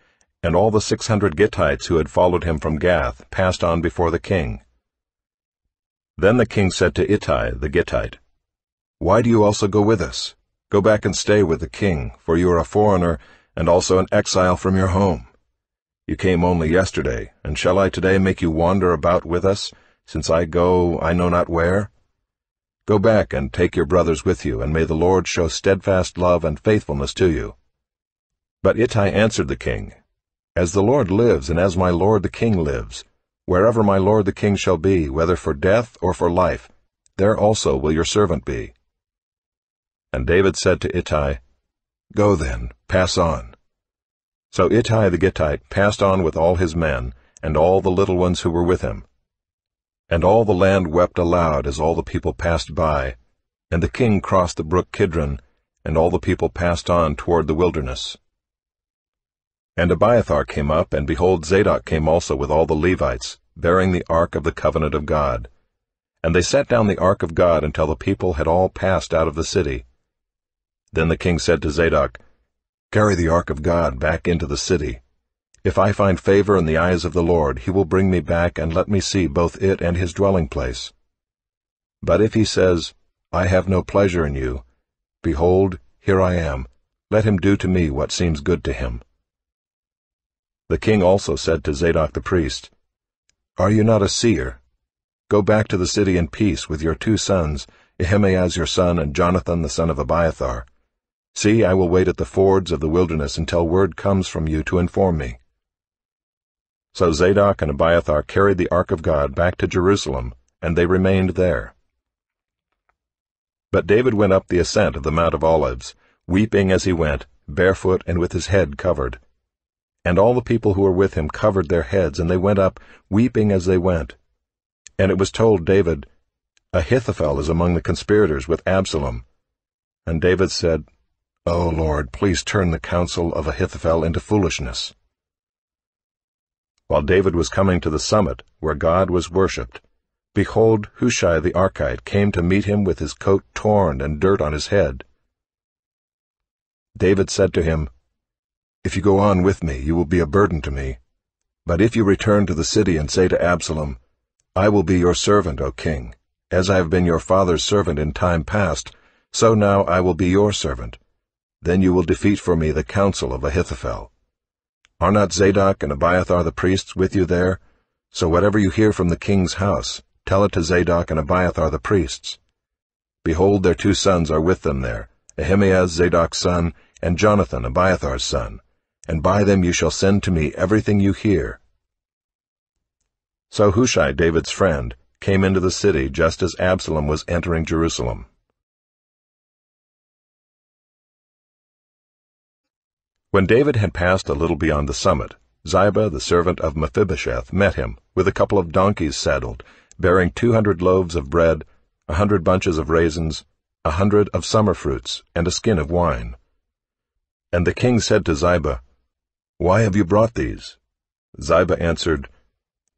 and all the 600 Gittites who had followed him from Gath passed on before the king. Then the king said to Ittai the Gittite, "Why do you also go with us? Go back and stay with the king, for you are a foreigner and also an exile from your home. You came only yesterday, and shall I today make you wander about with us, since I go I know not where? Go back and take your brothers with you, and may the Lord show steadfast love and faithfulness to you." But Ittai answered the king, "As the Lord lives, and as my lord the king lives, wherever my lord the king shall be, whether for death or for life, there also will your servant be." And David said to Ittai, "Go then, pass on." So Ittai the Gittite passed on with all his men, and all the little ones who were with him. And all the land wept aloud as all the people passed by, and the king crossed the brook Kidron, and all the people passed on toward the wilderness. And Abiathar came up, and behold, Zadok came also with all the Levites, bearing the ark of the covenant of God. And they set down the ark of God until the people had all passed out of the city. Then the king said to Zadok, "Carry the ark of God back into the city. If I find favor in the eyes of the Lord, he will bring me back and let me see both it and his dwelling place. But if he says, 'I have no pleasure in you,' behold, here I am. Let him do to me what seems good to him." The king also said to Zadok the priest, "Are you not a seer? Go back to the city in peace with your 2 sons, Ahimaaz your son and Jonathan the son of Abiathar. See, I will wait at the fords of the wilderness until word comes from you to inform me." So Zadok and Abiathar carried the ark of God back to Jerusalem, and they remained there. But David went up the ascent of the Mount of Olives, weeping as he went, barefoot and with his head covered. And all the people who were with him covered their heads, and they went up, weeping as they went. And it was told David, "Ahithophel is among the conspirators with Absalom." And David said, "O Lord, please turn the counsel of Ahithophel into foolishness." While David was coming to the summit, where God was worshipped, behold, Hushai the Archite came to meet him with his coat torn and dirt on his head. David said to him, "If you go on with me, you will be a burden to me. But if you return to the city and say to Absalom, 'I will be your servant, O king, as I have been your father's servant in time past, so now I will be your servant,' then you will defeat for me the counsel of Ahithophel. Are not Zadok and Abiathar the priests with you there? So whatever you hear from the king's house, tell it to Zadok and Abiathar the priests. Behold, their 2 sons are with them there, Ahimaaz Zadok's son, and Jonathan Abiathar's son, and by them you shall send to me everything you hear." So Hushai, David's friend, came into the city just as Absalom was entering Jerusalem. When David had passed a little beyond the summit, Ziba, the servant of Mephibosheth, met him, with a couple of donkeys saddled, bearing 200 loaves of bread, 100 bunches of raisins, 100 of summer fruits, and a skin of wine. And the king said to Ziba, "Why have you brought these?" Ziba answered,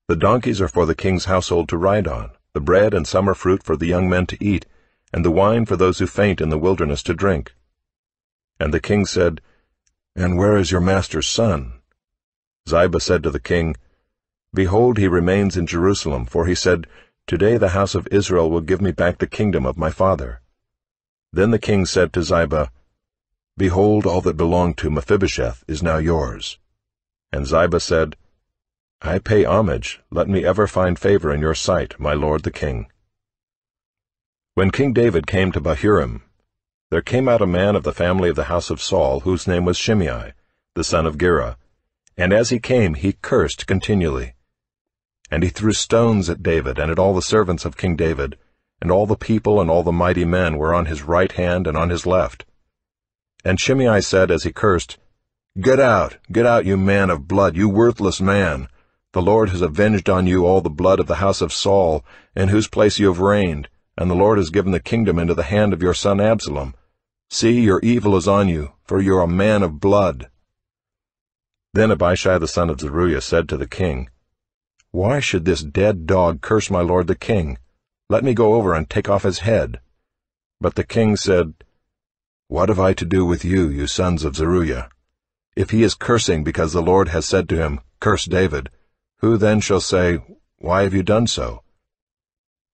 "The donkeys are for the king's household to ride on, the bread and summer fruit for the young men to eat, and the wine for those who faint in the wilderness to drink." And the king said, "And where is your master's son?" Ziba said to the king, "Behold, he remains in Jerusalem, for he said, 'Today the house of Israel will give me back the kingdom of my father.'" Then the king said to Ziba, "Behold, all that belonged to Mephibosheth is now yours." And Ziba said, "I pay homage, let me ever find favor in your sight, my lord the king." When King David came to Bahurim, there came out a man of the family of the house of Saul, whose name was Shimei, the son of Gera, and as he came he cursed continually. And he threw stones at David and at all the servants of King David, and all the people and all the mighty men were on his right hand and on his left. And Shimei said as he cursed, get out, you man of blood, you worthless man! The Lord has avenged on you all the blood of the house of Saul, in whose place you have reigned, and the Lord has given the kingdom into the hand of your son Absalom. See, your evil is on you, for you are a man of blood." Then Abishai the son of Zeruiah said to the king, "Why should this dead dog curse my lord the king? Let me go over and take off his head." But the king said, "What have I to do with you, you sons of Zeruiah? If he is cursing because the Lord has said to him, 'Curse David,' who then shall say, 'Why have you done so?'"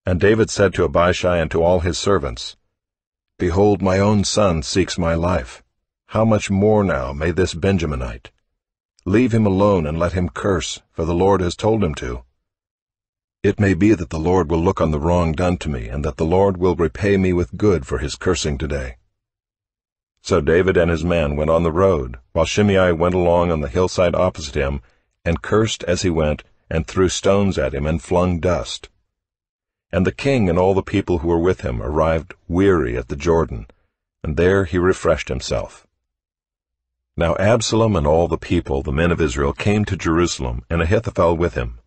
And David said to Abishai and to all his servants, "Behold, my own son seeks my life. How much more now may this Benjaminite? Leave him alone and let him curse, for the Lord has told him to. It may be that the Lord will look on the wrong done to me, and that the Lord will repay me with good for his cursing today." So David and his men went on the road, while Shimei went along on the hillside opposite him, and cursed as he went, and threw stones at him, and flung dust. And the king and all the people who were with him arrived weary at the Jordan, and there he refreshed himself. Now Absalom and all the people, the men of Israel, came to Jerusalem, and Ahithophel with him.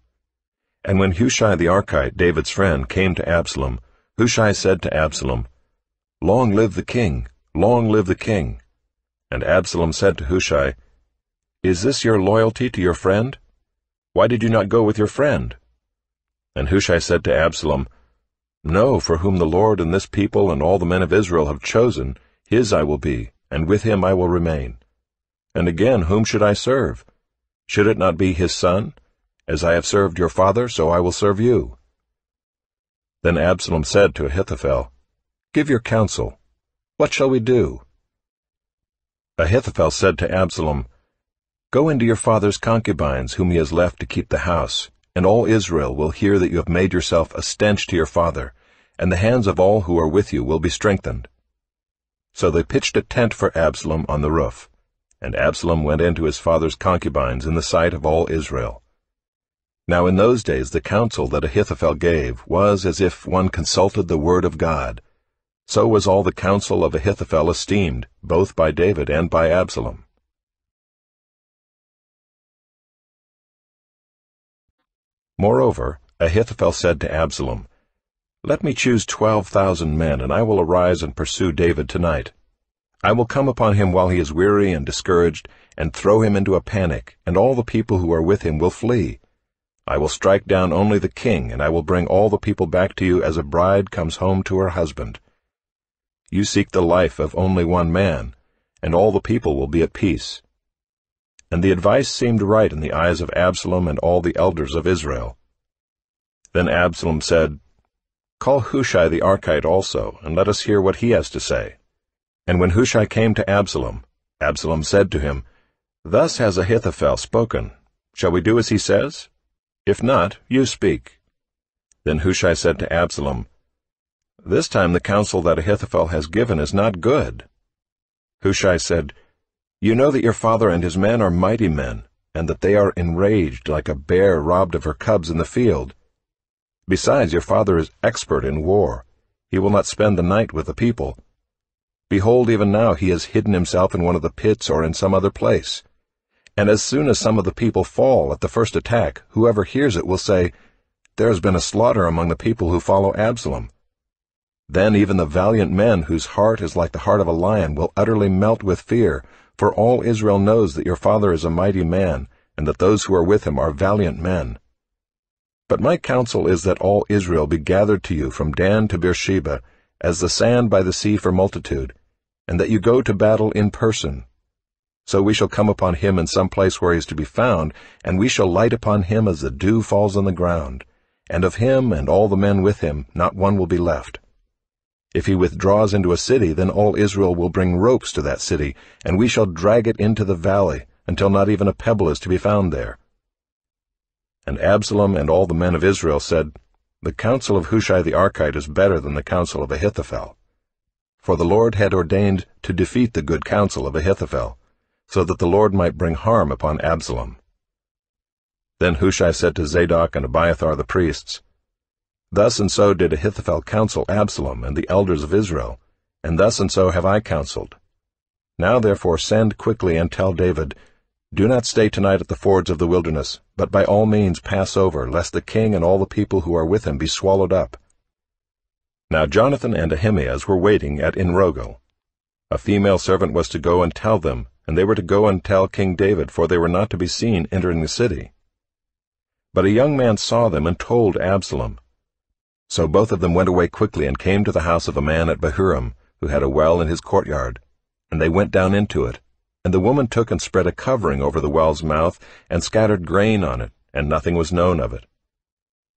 And when Hushai the Archite, David's friend, came to Absalom, Hushai said to Absalom, "Long live the king! Long live the king!" And Absalom said to Hushai, "Is this your loyalty to your friend? Why did you not go with your friend?" And Hushai said to Absalom, "No, for whom the Lord and this people and all the men of Israel have chosen, his I will be, and with him I will remain. And again, whom should I serve? Should it not be his son? As I have served your father, so I will serve you." Then Absalom said to Ahithophel, "Give your counsel. What shall we do?" Ahithophel said to Absalom, "Go into your father's concubines, whom he has left to keep the house, and all Israel will hear that you have made yourself a stench to your father, and the hands of all who are with you will be strengthened." So they pitched a tent for Absalom on the roof, and Absalom went into his father's concubines in the sight of all Israel. Now in those days the counsel that Ahithophel gave was as if one consulted the word of God. So was all the counsel of Ahithophel esteemed, both by David and by Absalom. Moreover, Ahithophel said to Absalom, "Let me choose 12,000 men, and I will arise and pursue David tonight. I will come upon him while he is weary and discouraged, and throw him into a panic, and all the people who are with him will flee. I will strike down only the king, and I will bring all the people back to you as a bride comes home to her husband. You seek the life of only one man, and all the people will be at peace." And the advice seemed right in the eyes of Absalom and all the elders of Israel. Then Absalom said, "Call Hushai the Archite also, and let us hear what he has to say." And when Hushai came to Absalom, Absalom said to him, "Thus has Ahithophel spoken. Shall we do as he says? If not, you speak." Then Hushai said to Absalom, "This time the counsel that Ahithophel has given is not good." Hushai said, "You know that your father and his men are mighty men, and that they are enraged like a bear robbed of her cubs in the field. Besides, your father is expert in war. He will not spend the night with the people. Behold, even now he has hidden himself in one of the pits or in some other place. And as soon as some of the people fall at the first attack, whoever hears it will say, 'There has been a slaughter among the people who follow Absalom.' Then even the valiant men whose heart is like the heart of a lion will utterly melt with fear, for all Israel knows that your father is a mighty man, and that those who are with him are valiant men. But my counsel is that all Israel be gathered to you from Dan to Beersheba, as the sand by the sea for multitude, and that you go to battle in person. So we shall come upon him in some place where he is to be found, and we shall light upon him as the dew falls on the ground, and of him and all the men with him not one will be left. If he withdraws into a city, then all Israel will bring ropes to that city, and we shall drag it into the valley, until not even a pebble is to be found there." And Absalom and all the men of Israel said, "The counsel of Hushai the Archite is better than the counsel of Ahithophel." For the Lord had ordained to defeat the good counsel of Ahithophel, so that the Lord might bring harm upon Absalom. Then Hushai said to Zadok and Abiathar the priests, "Thus and so did Ahithophel counsel Absalom and the elders of Israel, and thus and so have I counseled. Now therefore send quickly and tell David, 'Do not stay tonight at the fords of the wilderness, but by all means pass over, lest the king and all the people who are with him be swallowed up.'" Now Jonathan and Ahimaaz were waiting at Enrogel. A female servant was to go and tell them, and they were to go and tell King David, for they were not to be seen entering the city. But a young man saw them and told Absalom. So both of them went away quickly and came to the house of a man at Bahurim, who had a well in his courtyard, and they went down into it. And the woman took and spread a covering over the well's mouth, and scattered grain on it, and nothing was known of it.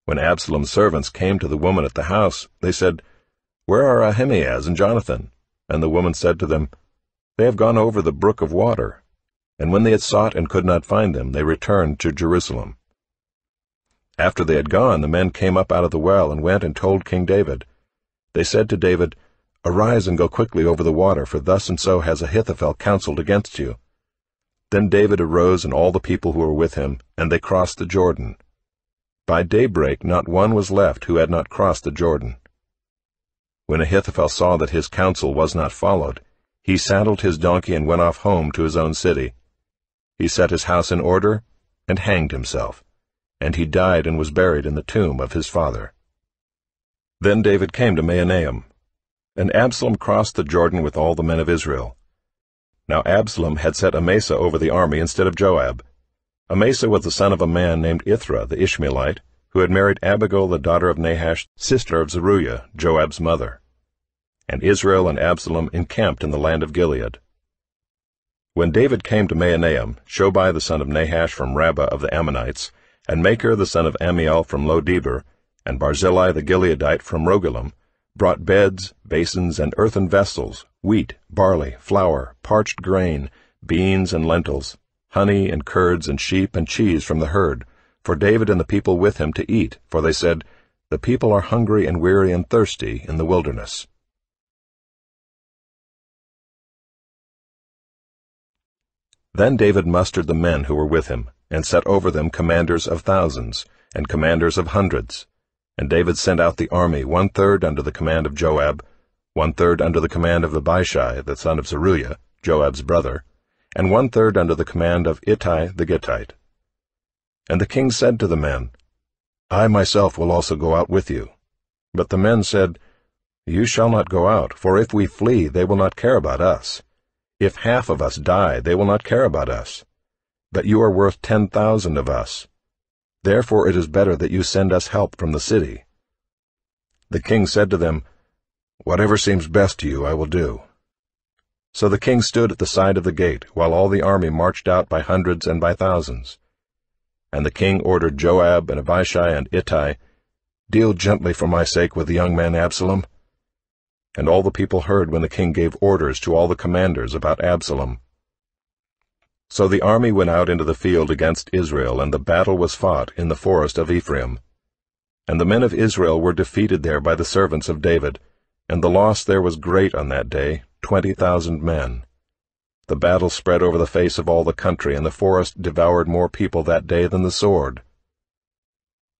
When Absalom's servants came to the woman at the house, they said, "Where are Ahimaaz and Jonathan?" And the woman said to them, "They have gone over the brook of water." And when they had sought and could not find them, they returned to Jerusalem. After they had gone, the men came up out of the well and went and told King David. They said to David, "Arise and go quickly over the water, for thus and so has Ahithophel counseled against you." Then David arose and all the people who were with him, and they crossed the Jordan. By daybreak not one was left who had not crossed the Jordan. When Ahithophel saw that his counsel was not followed, he saddled his donkey and went off home to his own city. He set his house in order and hanged himself, and he died and was buried in the tomb of his father. Then David came to Mahanaim, and Absalom crossed the Jordan with all the men of Israel. Now Absalom had set Amasa over the army instead of Joab. Amasa was the son of a man named Ithra the Ishmaelite, who had married Abigail the daughter of Nahash, sister of Zeruiah, Joab's mother. And Israel and Absalom encamped in the land of Gilead. When David came to Mahanaim, Shobai the son of Nahash from Rabbah of the Ammonites, and Machir the son of Ammiel from Lo-debar, and Barzillai the Gileadite from Rogelim, brought beds, basins, and earthen vessels, wheat, barley, flour, parched grain, beans and lentils, honey and curds and sheep and cheese from the herd, for David and the people with him to eat, for they said, "The people are hungry and weary and thirsty in the wilderness." Then David mustered the men who were with him, and set over them commanders of thousands, and commanders of hundreds. And David sent out the army 1/3 under the command of Joab, 1/3 under the command of Abishai the son of Zeruiah, Joab's brother, and 1/3 under the command of Ittai the Gittite. And the king said to the men, "I myself will also go out with you." But the men said, "You shall not go out, for if we flee, they will not care about us. If half of us die, they will not care about us. But you are worth 10,000 of us. Therefore it is better that you send us help from the city." The king said to them, "Whatever seems best to you I will do." So the king stood at the side of the gate, while all the army marched out by hundreds and by thousands. And the king ordered Joab and Abishai and Ittai, "Deal gently for my sake with the young man Absalom." And all the people heard when the king gave orders to all the commanders about Absalom. So the army went out into the field against Israel, and the battle was fought in the forest of Ephraim. And the men of Israel were defeated there by the servants of David, and the loss there was great on that day, 20,000 men. The battle spread over the face of all the country, and the forest devoured more people that day than the sword.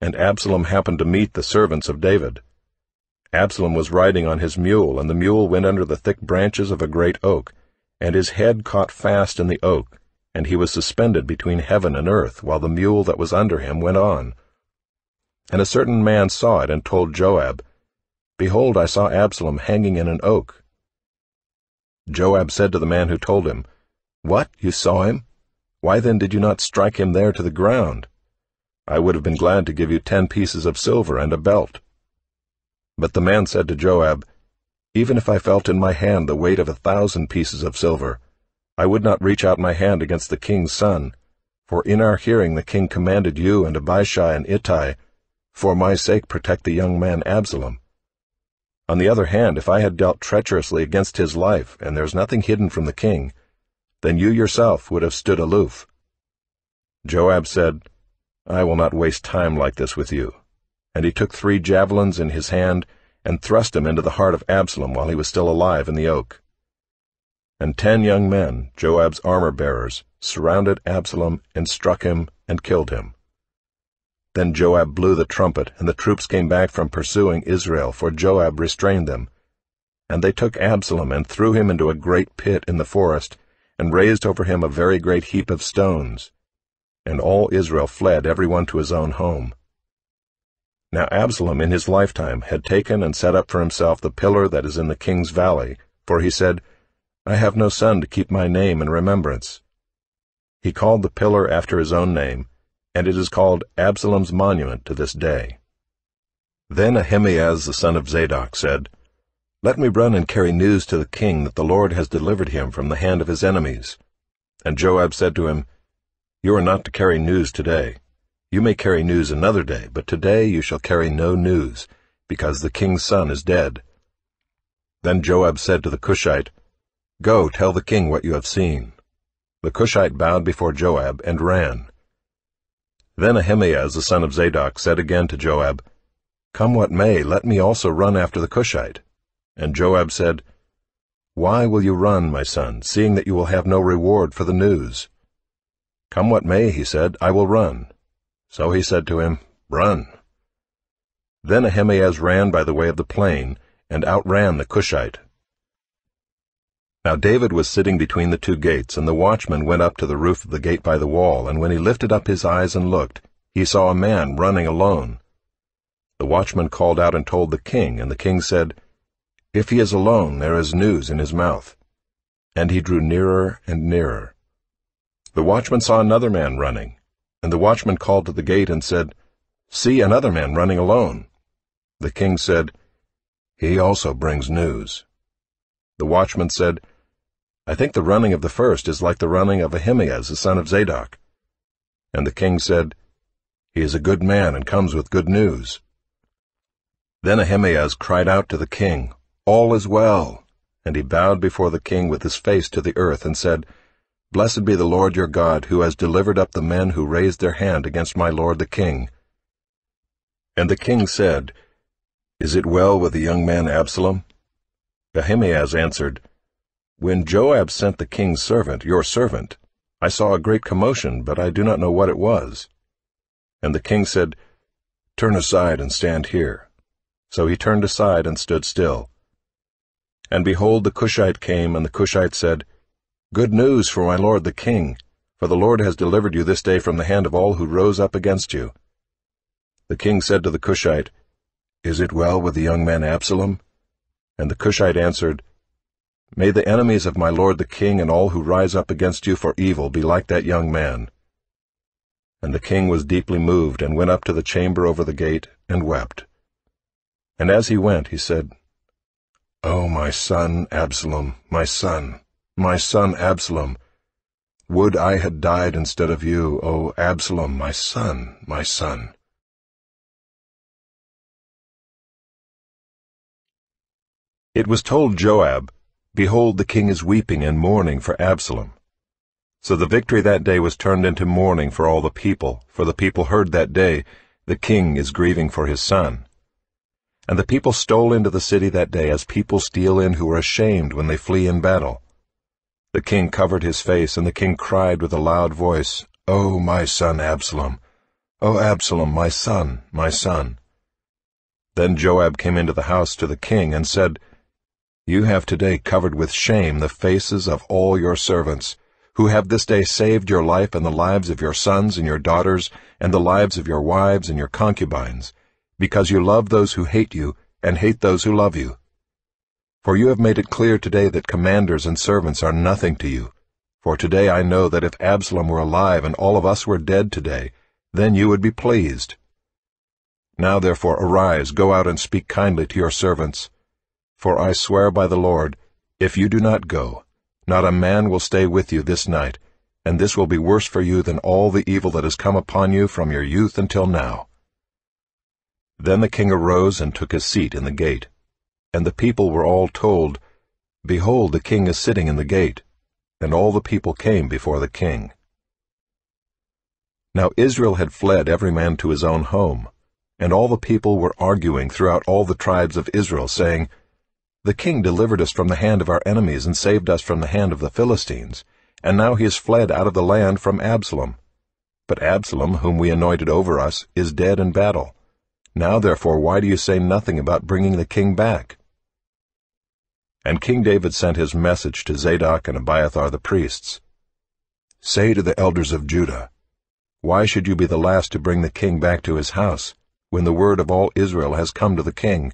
And Absalom happened to meet the servants of David. Absalom was riding on his mule, and the mule went under the thick branches of a great oak, and his head caught fast in the oak, and he was suspended between heaven and earth, while the mule that was under him went on. And a certain man saw it, and told Joab, "Behold, I saw Absalom hanging in an oak." Joab said to the man who told him, "What, you saw him? Why then did you not strike him there to the ground? I would have been glad to give you 10 pieces of silver and a belt." But the man said to Joab, "Even if I felt in my hand the weight of 1,000 pieces of silver, I would not reach out my hand against the king's son, for in our hearing the king commanded you and Abishai and Ittai, for my sake protect the young man Absalom. On the other hand, if I had dealt treacherously against his life, and there is nothing hidden from the king, then you yourself would have stood aloof." Joab said, "I will not waste time like this with you." And he took 3 javelins in his hand, and thrust him into the heart of Absalom while he was still alive in the oak. And 10 young men, Joab's armor-bearers, surrounded Absalom and struck him and killed him. Then Joab blew the trumpet, and the troops came back from pursuing Israel, for Joab restrained them. And they took Absalom and threw him into a great pit in the forest, and raised over him a very great heap of stones. And all Israel fled, every one to his own home. Now Absalom in his lifetime had taken and set up for himself the pillar that is in the king's valley, for he said, "I have no son to keep my name in remembrance." He called the pillar after his own name, and it is called Absalom's monument to this day. Then Ahimaaz the son of Zadok said, "Let me run and carry news to the king that the Lord has delivered him from the hand of his enemies." And Joab said to him, You are not to carry news today. You may carry news another day, but today you shall carry no news, because the king's son is dead. Then Joab said to the Cushite, Go, tell the king what you have seen. The Cushite bowed before Joab and ran. Then Ahimaaz the son of Zadok said again to Joab, Come what may, let me also run after the Cushite. And Joab said, Why will you run, my son, seeing that you will have no reward for the news? Come what may, he said, I will run. So he said to him, Run. Then Ahimaaz ran by the way of the plain, and outran the Cushite. Now David was sitting between the two gates, and the watchman went up to the roof of the gate by the wall, and when he lifted up his eyes and looked, he saw a man running alone. The watchman called out and told the king, and the king said, If he is alone, there is news in his mouth. And he drew nearer and nearer. The watchman saw another man running, and the watchman called to the gate and said, See, another man running alone. The king said, He also brings news. The watchman said, I think the running of the first is like the running of Ahimaaz the son of Zadok. And the king said, He is a good man and comes with good news. Then Ahimaaz cried out to the king, All is well. And he bowed before the king with his face to the earth and said, Blessed be the Lord your God, who has delivered up the men who raised their hand against my lord the king. And the king said, Is it well with the young man Absalom? Ahimaaz answered, When Joab sent the king's servant, your servant, I saw a great commotion, but I do not know what it was. And the king said, Turn aside and stand here. So he turned aside and stood still. And behold, the Cushite came, and the Cushite said, Good news for my lord the king, for the Lord has delivered you this day from the hand of all who rose up against you. The king said to the Cushite, Is it well with the young man Absalom? And the Cushite answered, May the enemies of my lord the king and all who rise up against you for evil be like that young man. And the king was deeply moved, and went up to the chamber over the gate, and wept. And as he went, he said, O my son Absalom, my son Absalom, would I had died instead of you, O Absalom, my son, my son. It was told Joab, Behold, the king is weeping and mourning for Absalom. So the victory that day was turned into mourning for all the people, for the people heard that day, The king is grieving for his son. And the people stole into the city that day as people steal in who are ashamed when they flee in battle. The king covered his face, and the king cried with a loud voice, O my son Absalom! O Absalom, my son, my son! Then Joab came into the house to the king and said, You have today covered with shame the faces of all your servants, who have this day saved your life and the lives of your sons and your daughters, and the lives of your wives and your concubines, because you love those who hate you, and hate those who love you. For you have made it clear today that commanders and servants are nothing to you. For today I know that if Absalom were alive and all of us were dead today, then you would be pleased. Now therefore arise, go out and speak kindly to your servants. For I swear by the Lord, if you do not go, not a man will stay with you this night, and this will be worse for you than all the evil that has come upon you from your youth until now. Then the king arose and took his seat in the gate. And the people were all told, Behold, the king is sitting in the gate. And all the people came before the king. Now Israel had fled every man to his own home, and all the people were arguing throughout all the tribes of Israel, saying, The king delivered us from the hand of our enemies and saved us from the hand of the Philistines, and now he has fled out of the land from Absalom. But Absalom, whom we anointed over us, is dead in battle. Now therefore why do you say nothing about bringing the king back? And King David sent his message to Zadok and Abiathar the priests. Say to the elders of Judah, Why should you be the last to bring the king back to his house, when the word of all Israel has come to the king?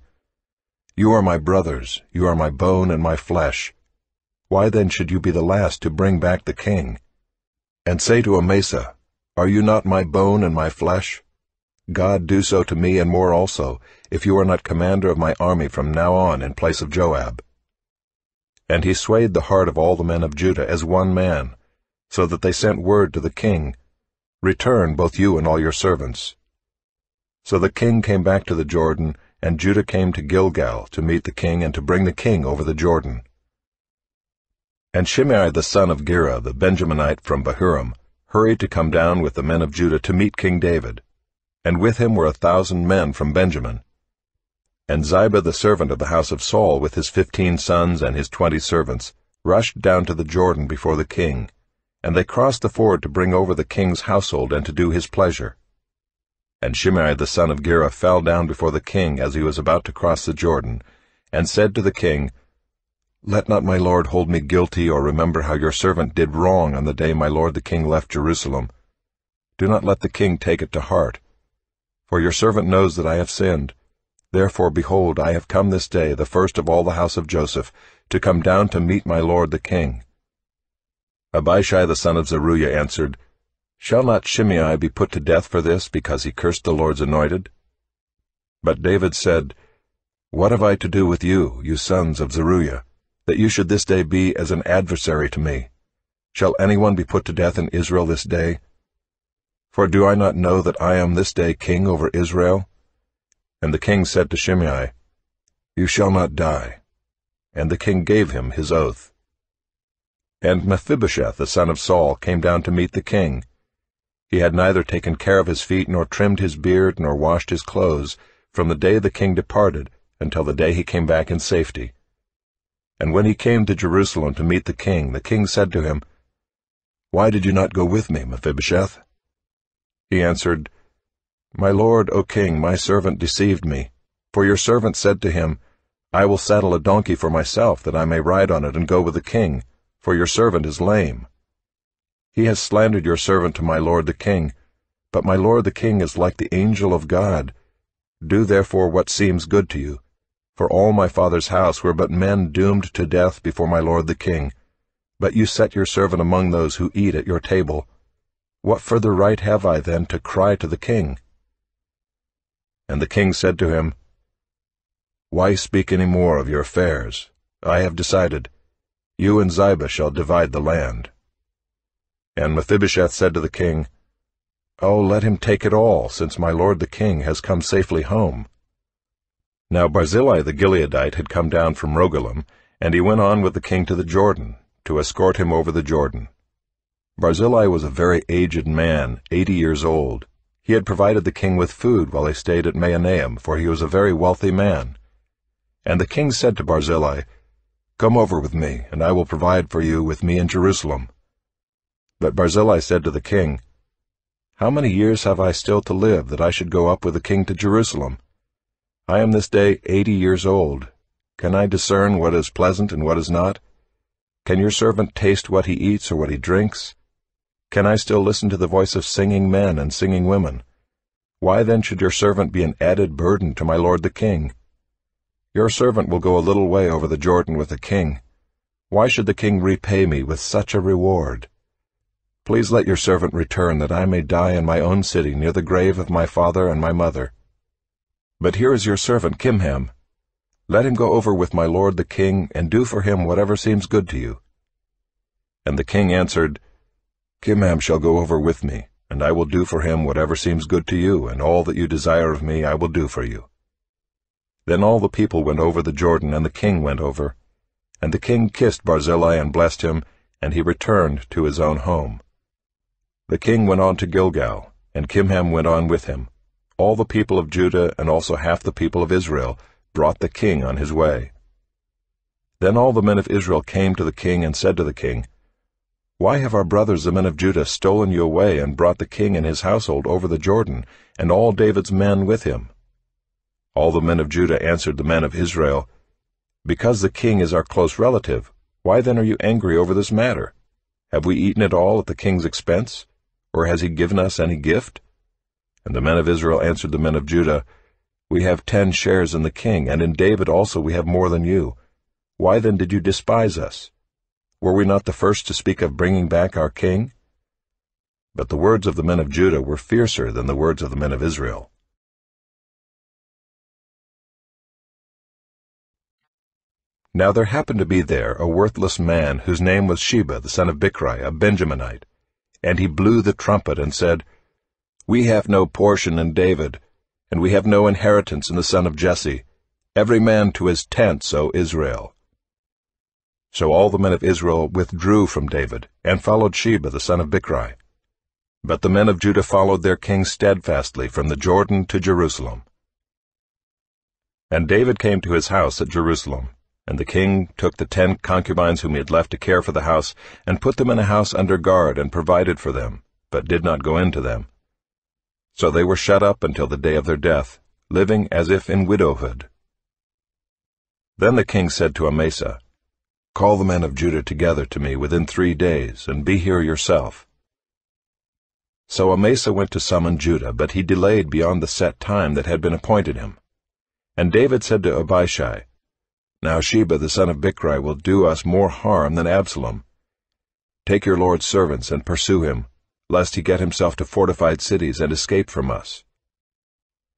You are my brothers, you are my bone and my flesh. Why then should you be the last to bring back the king? And say to Amasa, Are you not my bone and my flesh? God do so to me and more also, if you are not commander of my army from now on in place of Joab. And he swayed the heart of all the men of Judah as one man, so that they sent word to the king, "Return, both you and all your servants." So the king came back to the Jordan, and Judah came to Gilgal to meet the king and to bring the king over the Jordan. And Shimei the son of Gera, the Benjaminite from Bahurim, hurried to come down with the men of Judah to meet King David, and with him were 1,000 men from Benjamin. And Ziba the servant of the house of Saul, with his 15 sons and his 20 servants, rushed down to the Jordan before the king, and they crossed the ford to bring over the king's household and to do his pleasure. And Shimei the son of Gera fell down before the king as he was about to cross the Jordan, and said to the king, "Let not my lord hold me guilty, or remember how your servant did wrong on the day my lord the king left Jerusalem. Do not let the king take it to heart. For your servant knows that I have sinned. Therefore, behold, I have come this day, the first of all the house of Joseph, to come down to meet my lord the king." Abishai the son of Zeruiah answered, "Shall not Shimei be put to death for this, because he cursed the Lord's anointed?" But David said, "What have I to do with you, you sons of Zeruiah, that you should this day be as an adversary to me? Shall anyone be put to death in Israel this day? For do I not know that I am this day king over Israel?" And the king said to Shimei, "You shall not die." And the king gave him his oath. And Mephibosheth the son of Saul came down to meet the king. He had neither taken care of his feet, nor trimmed his beard, nor washed his clothes, from the day the king departed until the day he came back in safety. And when he came to Jerusalem to meet the king said to him, "Why did you not go with me, Mephibosheth?" He answered, "My lord, O king, my servant deceived me. For your servant said to him, I will saddle a donkey for myself, that I may ride on it and go with the king, for your servant is lame. He has slandered your servant to my lord the king, but my lord the king is like the angel of God. Do therefore what seems good to you. For all my father's house were but men doomed to death before my lord the king. But you set your servant among those who eat at your table. What further right have I, then, to cry to the king?" And the king said to him, "Why speak any more of your affairs? I have decided. You and Ziba shall divide the land." And Mephibosheth said to the king, "Oh, let him take it all, since my lord the king has come safely home." Now Barzillai the Gileadite had come down from Rogelim, and he went on with the king to the Jordan, to escort him over the Jordan. Barzillai was a very aged man, 80 years old. He had provided the king with food while he stayed at Mahanaim, for he was a very wealthy man. And the king said to Barzillai, "Come over with me, and I will provide for you with me in Jerusalem." But Barzillai said to the king, "How many years have I still to live, that I should go up with the king to Jerusalem? I am this day 80 years old. Can I discern what is pleasant and what is not? Can your servant taste what he eats or what he drinks? Can I still listen to the voice of singing men and singing women? Why then should your servant be an added burden to my lord the king? Your servant will go a little way over the Jordan with the king. Why should the king repay me with such a reward? Please let your servant return, that I may die in my own city near the grave of my father and my mother. But here is your servant Kimham. Let him go over with my lord the king, and do for him whatever seems good to you." And the king answered, "Kimham shall go over with me, and I will do for him whatever seems good to you, and all that you desire of me I will do for you." Then all the people went over the Jordan, and the king went over. And the king kissed Barzillai and blessed him, and he returned to his own home. The king went on to Gilgal, and Kimham went on with him. All the people of Judah and also half the people of Israel brought the king on his way. Then all the men of Israel came to the king and said to the king, "Why have our brothers the men of Judah stolen you away and brought the king and his household over the Jordan, and all David's men with him?" All the men of Judah answered the men of Israel, "Because the king is our close relative, why then are you angry over this matter? Have we eaten it all at the king's expense? Or has he given us any gift?" And the men of Israel answered the men of Judah, "We have 10 shares in the king, and in David also we have more than you. Why then did you despise us? Were we not the first to speak of bringing back our king?" But the words of the men of Judah were fiercer than the words of the men of Israel. Now there happened to be there a worthless man whose name was Sheba the son of Bichri, a Benjaminite. And he blew the trumpet and said, We have no portion in David, and we have no inheritance in the son of Jesse. Every man to his tents, O Israel. So all the men of Israel withdrew from David, and followed Sheba the son of Bichri. But the men of Judah followed their king steadfastly from the Jordan to Jerusalem. And David came to his house at Jerusalem, and the king took the 10 concubines whom he had left to care for the house, and put them in a house under guard, and provided for them, but did not go into them. So they were shut up until the day of their death, living as if in widowhood. Then the king said to Amasa, Call the men of Judah together to me within 3 days, and be here yourself. So Amasa went to summon Judah, but he delayed beyond the set time that had been appointed him. And David said to Abishai, Now Sheba the son of Bichri will do us more harm than Absalom. Take your lord's servants and pursue him, lest he get himself to fortified cities and escape from us.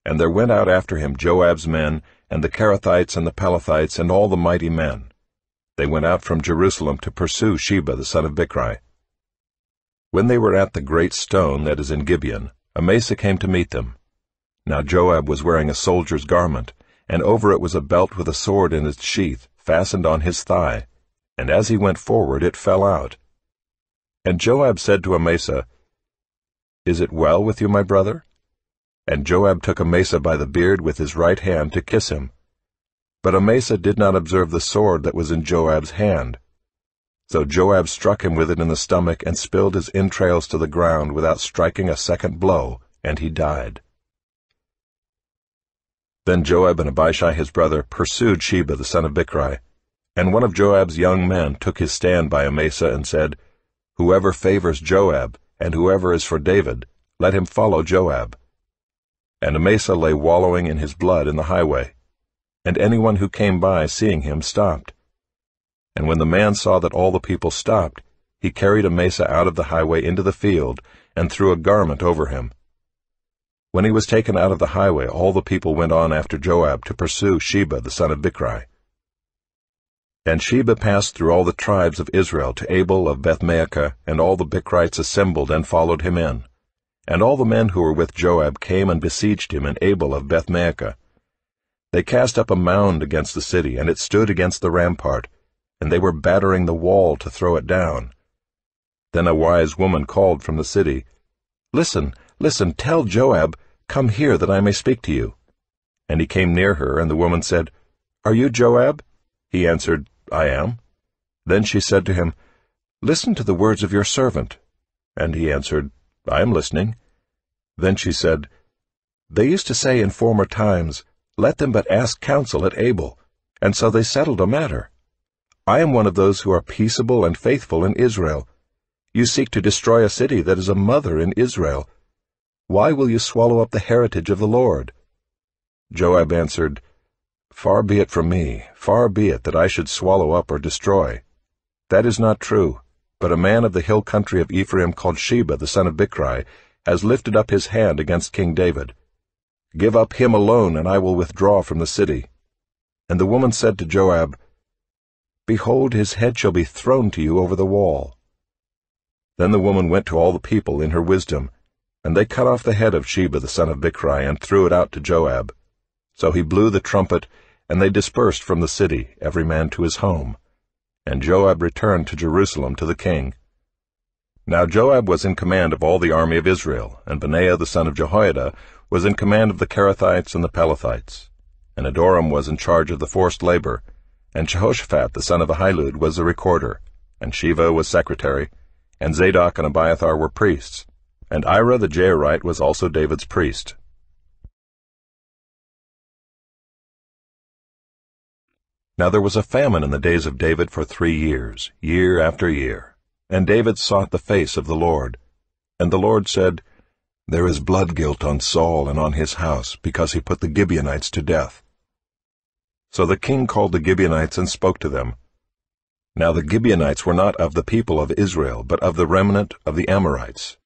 And there went out after him Joab's men, and the Cherethites and the Pelethites, and all the mighty men. They went out from Jerusalem to pursue Sheba the son of Bichri. When they were at the great stone that is in Gibeon, Amasa came to meet them. Now Joab was wearing a soldier's garment, and over it was a belt with a sword in its sheath, fastened on his thigh, and as he went forward it fell out. And Joab said to Amasa, Is it well with you, my brother? And Joab took Amasa by the beard with his right hand to kiss him. But Amasa did not observe the sword that was in Joab's hand. So Joab struck him with it in the stomach and spilled his entrails to the ground without striking a second blow, and he died. Then Joab and Abishai his brother pursued Sheba the son of Bichri, and one of Joab's young men took his stand by Amasa and said, Whoever favors Joab, and whoever is for David, let him follow Joab. And Amasa lay wallowing in his blood in the highway, and anyone who came by seeing him stopped. And when the man saw that all the people stopped, he carried Amasa out of the highway into the field, and threw a garment over him. When he was taken out of the highway, all the people went on after Joab to pursue Sheba the son of Bichri. And Sheba passed through all the tribes of Israel to Abel of Bethmaachah, and all the Bichrites assembled and followed him in. And all the men who were with Joab came and besieged him in Abel of Bethmaachah. They cast up a mound against the city, and it stood against the rampart, and they were battering the wall to throw it down. Then a wise woman called from the city, Listen, listen, tell Joab, Come here that I may speak to you. And he came near her, and the woman said, Are you Joab? He answered, I am. Then she said to him, Listen to the words of your servant. And he answered, I am listening. Then she said, They used to say in former times, Let them but ask counsel at Abel, and so they settled a matter. I am one of those who are peaceable and faithful in Israel. You seek to destroy a city that is a mother in Israel. Why will you swallow up the heritage of the Lord? Joab answered, Far be it from me, far be it that I should swallow up or destroy. That is not true, but a man of the hill country of Ephraim called Sheba the son of Bichri has lifted up his hand against King David. Give up him alone, and I will withdraw from the city. And the woman said to Joab, Behold, his head shall be thrown to you over the wall. Then the woman went to all the people in her wisdom, and they cut off the head of Sheba the son of Bichri and threw it out to Joab. So he blew the trumpet, and they dispersed from the city, every man to his home. And Joab returned to Jerusalem to the king. Now Joab was in command of all the army of Israel, and Benaiah the son of Jehoiada was in command of the Cherethites and the Pelethites. And Adoram was in charge of the forced labor, and Jehoshaphat the son of Ahilud was the recorder, and Sheva was secretary, and Zadok and Abiathar were priests, and Ira the Jairite was also David's priest. Now there was a famine in the days of David for 3 years, year after year. And David sought the face of the Lord. And the Lord said, There is blood guilt on Saul and on his house, because he put the Gibeonites to death. So the king called the Gibeonites and spoke to them. Now the Gibeonites were not of the people of Israel, but of the remnant of the Amorites.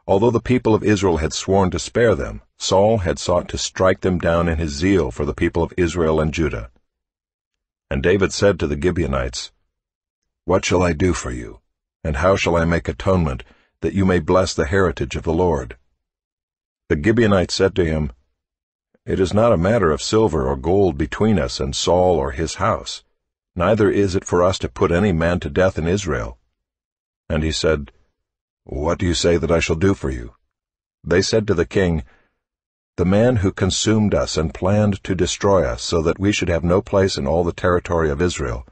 Although the people of Israel had sworn to spare them, Saul had sought to strike them down in his zeal for the people of Israel and Judah. And David said to the Gibeonites, "What shall I do for you, and how shall I make atonement, that you may bless the heritage of the Lord?" The Gibeonites said to him, "It is not a matter of silver or gold between us and Saul or his house, neither is it for us to put any man to death in Israel." And he said, "What do you say that I shall do for you?" They said to the king, "The man who consumed us and planned to destroy us so that we should have no place in all the territory of Israel,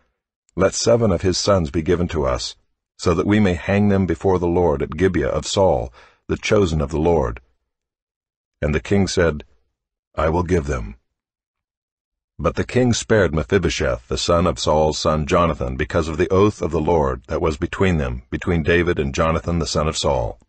let 7 of his sons be given to us, so that we may hang them before the Lord at Gibeah of Saul, the chosen of the Lord." And the king said, "I will give them." But the king spared Mephibosheth, the son of Saul's son Jonathan, because of the oath of the Lord that was between them, between David and Jonathan the son of Saul.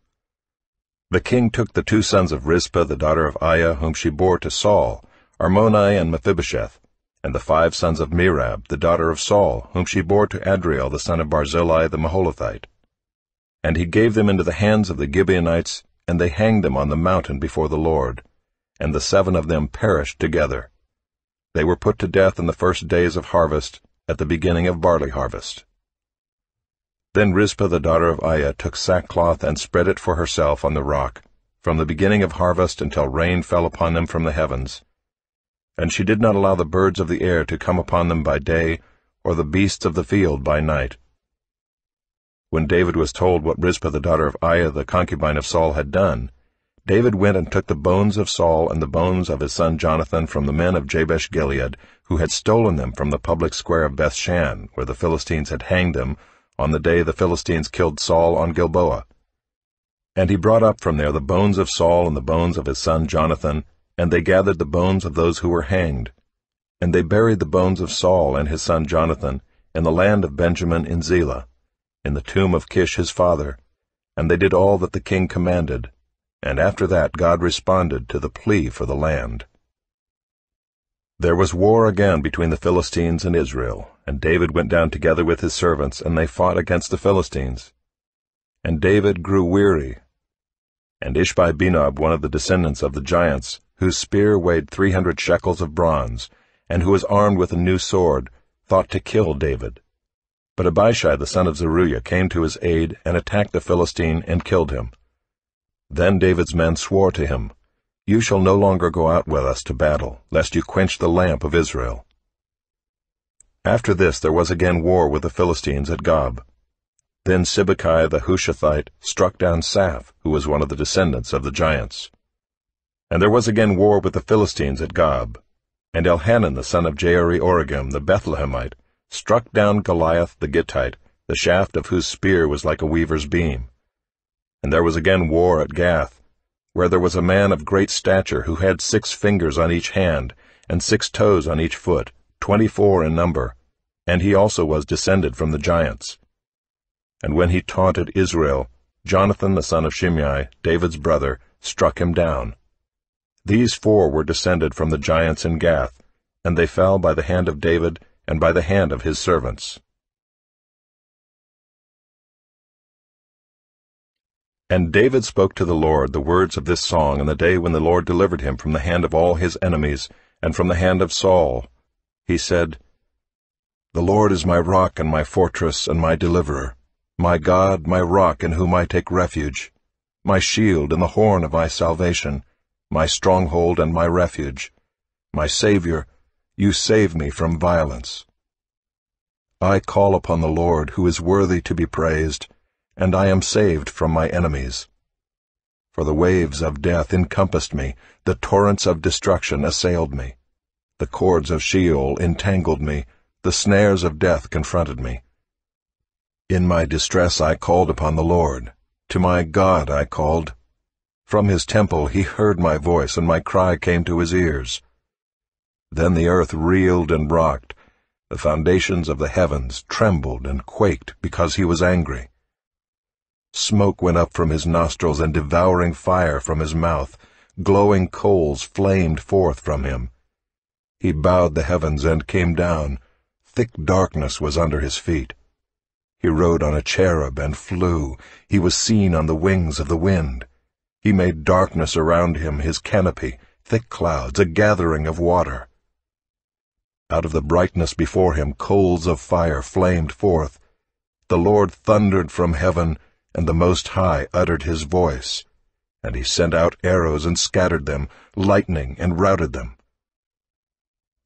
The king took the 2 sons of Rizpah, the daughter of Aiah, whom she bore to Saul, Armoni and Mephibosheth, and the 5 sons of Merab, the daughter of Saul, whom she bore to Adriel, the son of Barzillai the Maholathite. And he gave them into the hands of the Gibeonites, and they hanged them on the mountain before the Lord. And the 7 of them perished together. They were put to death in the first days of harvest, at the beginning of barley harvest. Then Rizpah the daughter of Aiah took sackcloth and spread it for herself on the rock, from the beginning of harvest until rain fell upon them from the heavens. And she did not allow the birds of the air to come upon them by day, or the beasts of the field by night. When David was told what Rizpah the daughter of Aiah the concubine of Saul had done, David went and took the bones of Saul and the bones of his son Jonathan from the men of Jabesh-Gilead, who had stolen them from the public square of Bethshan, where the Philistines had hanged them, on the day the Philistines killed Saul on Gilboa. And he brought up from there the bones of Saul and the bones of his son Jonathan, and they gathered the bones of those who were hanged. And they buried the bones of Saul and his son Jonathan in the land of Benjamin in Zelah, in the tomb of Kish his father, and they did all that the king commanded. And after that God responded to the plea for the land. There was war again between the Philistines and Israel, and David went down together with his servants, and they fought against the Philistines. And David grew weary. And Ishbi-Benob, one of the descendants of the giants, whose spear weighed 300 shekels of bronze, and who was armed with a new sword, thought to kill David. But Abishai the son of Zeruiah came to his aid, and attacked the Philistine, and killed him. Then David's men swore to him, "You shall no longer go out with us to battle, lest you quench the lamp of Israel." After this there was again war with the Philistines at Gob. Then Sibbecai the Hushathite struck down Saph, who was one of the descendants of the giants. And there was again war with the Philistines at Gob. And Elhanan the son of Jaare-Oregim the Bethlehemite struck down Goliath the Gittite, the shaft of whose spear was like a weaver's beam. And there was again war at Gath, where there was a man of great stature who had 6 fingers on each hand, and 6 toes on each foot, 24 in number, and he also was descended from the giants. And when he taunted Israel, Jonathan the son of Shimei, David's brother, struck him down. These 4 were descended from the giants in Gath, and they fell by the hand of David and by the hand of his servants. And David spoke to the Lord the words of this song in the day when the Lord delivered him from the hand of all his enemies, and from the hand of Saul. He said, "The Lord is my rock and my fortress and my deliverer, my God, my rock in whom I take refuge, my shield and the horn of my salvation, my stronghold and my refuge, my Savior, you save me from violence. I call upon the Lord, who is worthy to be praised, and I am saved from my enemies. For the waves of death encompassed me, the torrents of destruction assailed me. The cords of Sheol entangled me, the snares of death confronted me. In my distress I called upon the Lord. To my God I called. From his temple he heard my voice, and my cry came to his ears. Then the earth reeled and rocked. The foundations of the heavens trembled and quaked because he was angry. Smoke went up from his nostrils and devouring fire from his mouth. Glowing coals flamed forth from him. He bowed the heavens and came down. Thick darkness was under his feet. He rode on a cherub and flew. He was seen on the wings of the wind. He made darkness around him his canopy, thick clouds, a gathering of water. Out of the brightness before him coals of fire flamed forth. The Lord thundered from heaven, and the Most High uttered his voice. And he sent out arrows and scattered them, lightning and routed them.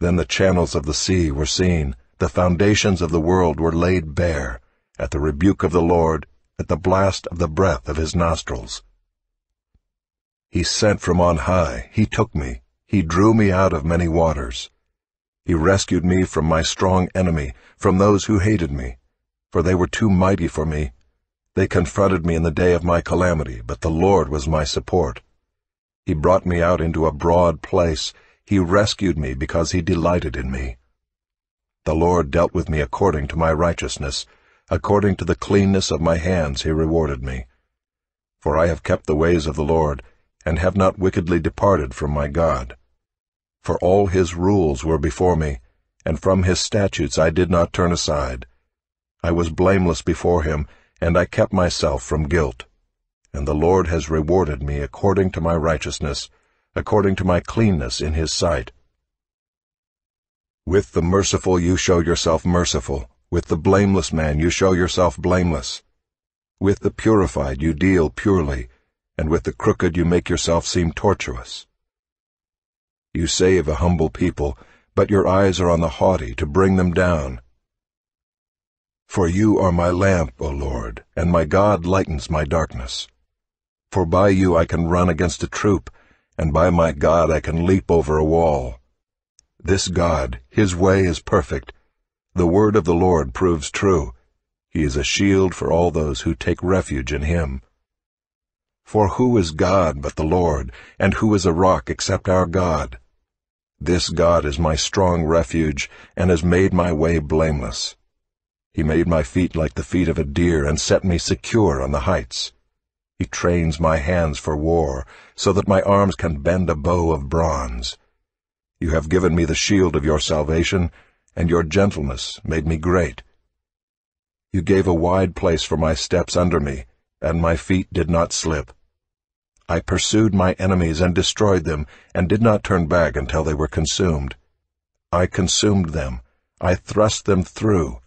Then the channels of the sea were seen, the foundations of the world were laid bare, at the rebuke of the Lord, at the blast of the breath of his nostrils. He sent from on high, he took me, he drew me out of many waters. He rescued me from my strong enemy, from those who hated me, for they were too mighty for me. They confronted me in the day of my calamity, but the Lord was my support. He brought me out into a broad place. He rescued me because he delighted in me. The Lord dealt with me according to my righteousness. According to the cleanness of my hands he rewarded me. For I have kept the ways of the Lord, and have not wickedly departed from my God. For all his rules were before me, and from his statutes I did not turn aside. I was blameless before him, and I kept myself from guilt. And the Lord has rewarded me according to my righteousness, according to my cleanness in his sight. With the merciful you show yourself merciful, with the blameless man you show yourself blameless. With the purified you deal purely, and with the crooked you make yourself seem tortuous. You save a humble people, but your eyes are on the haughty to bring them down. For you are my lamp, O Lord, and my God lightens my darkness. For by you I can run against a troop, and by my God I can leap over a wall. This God, his way is perfect. The word of the Lord proves true. He is a shield for all those who take refuge in him. For who is God but the Lord, and who is a rock except our God? This God is my strong refuge, and has made my way blameless. He made my feet like the feet of a deer, and set me secure on the heights. He trains my hands for war, so that my arms can bend a bow of bronze. You have given me the shield of your salvation, and your gentleness made me great. You gave a wide place for my steps under me, and my feet did not slip. I pursued my enemies and destroyed them, and did not turn back until they were consumed. I consumed them. I thrust them through,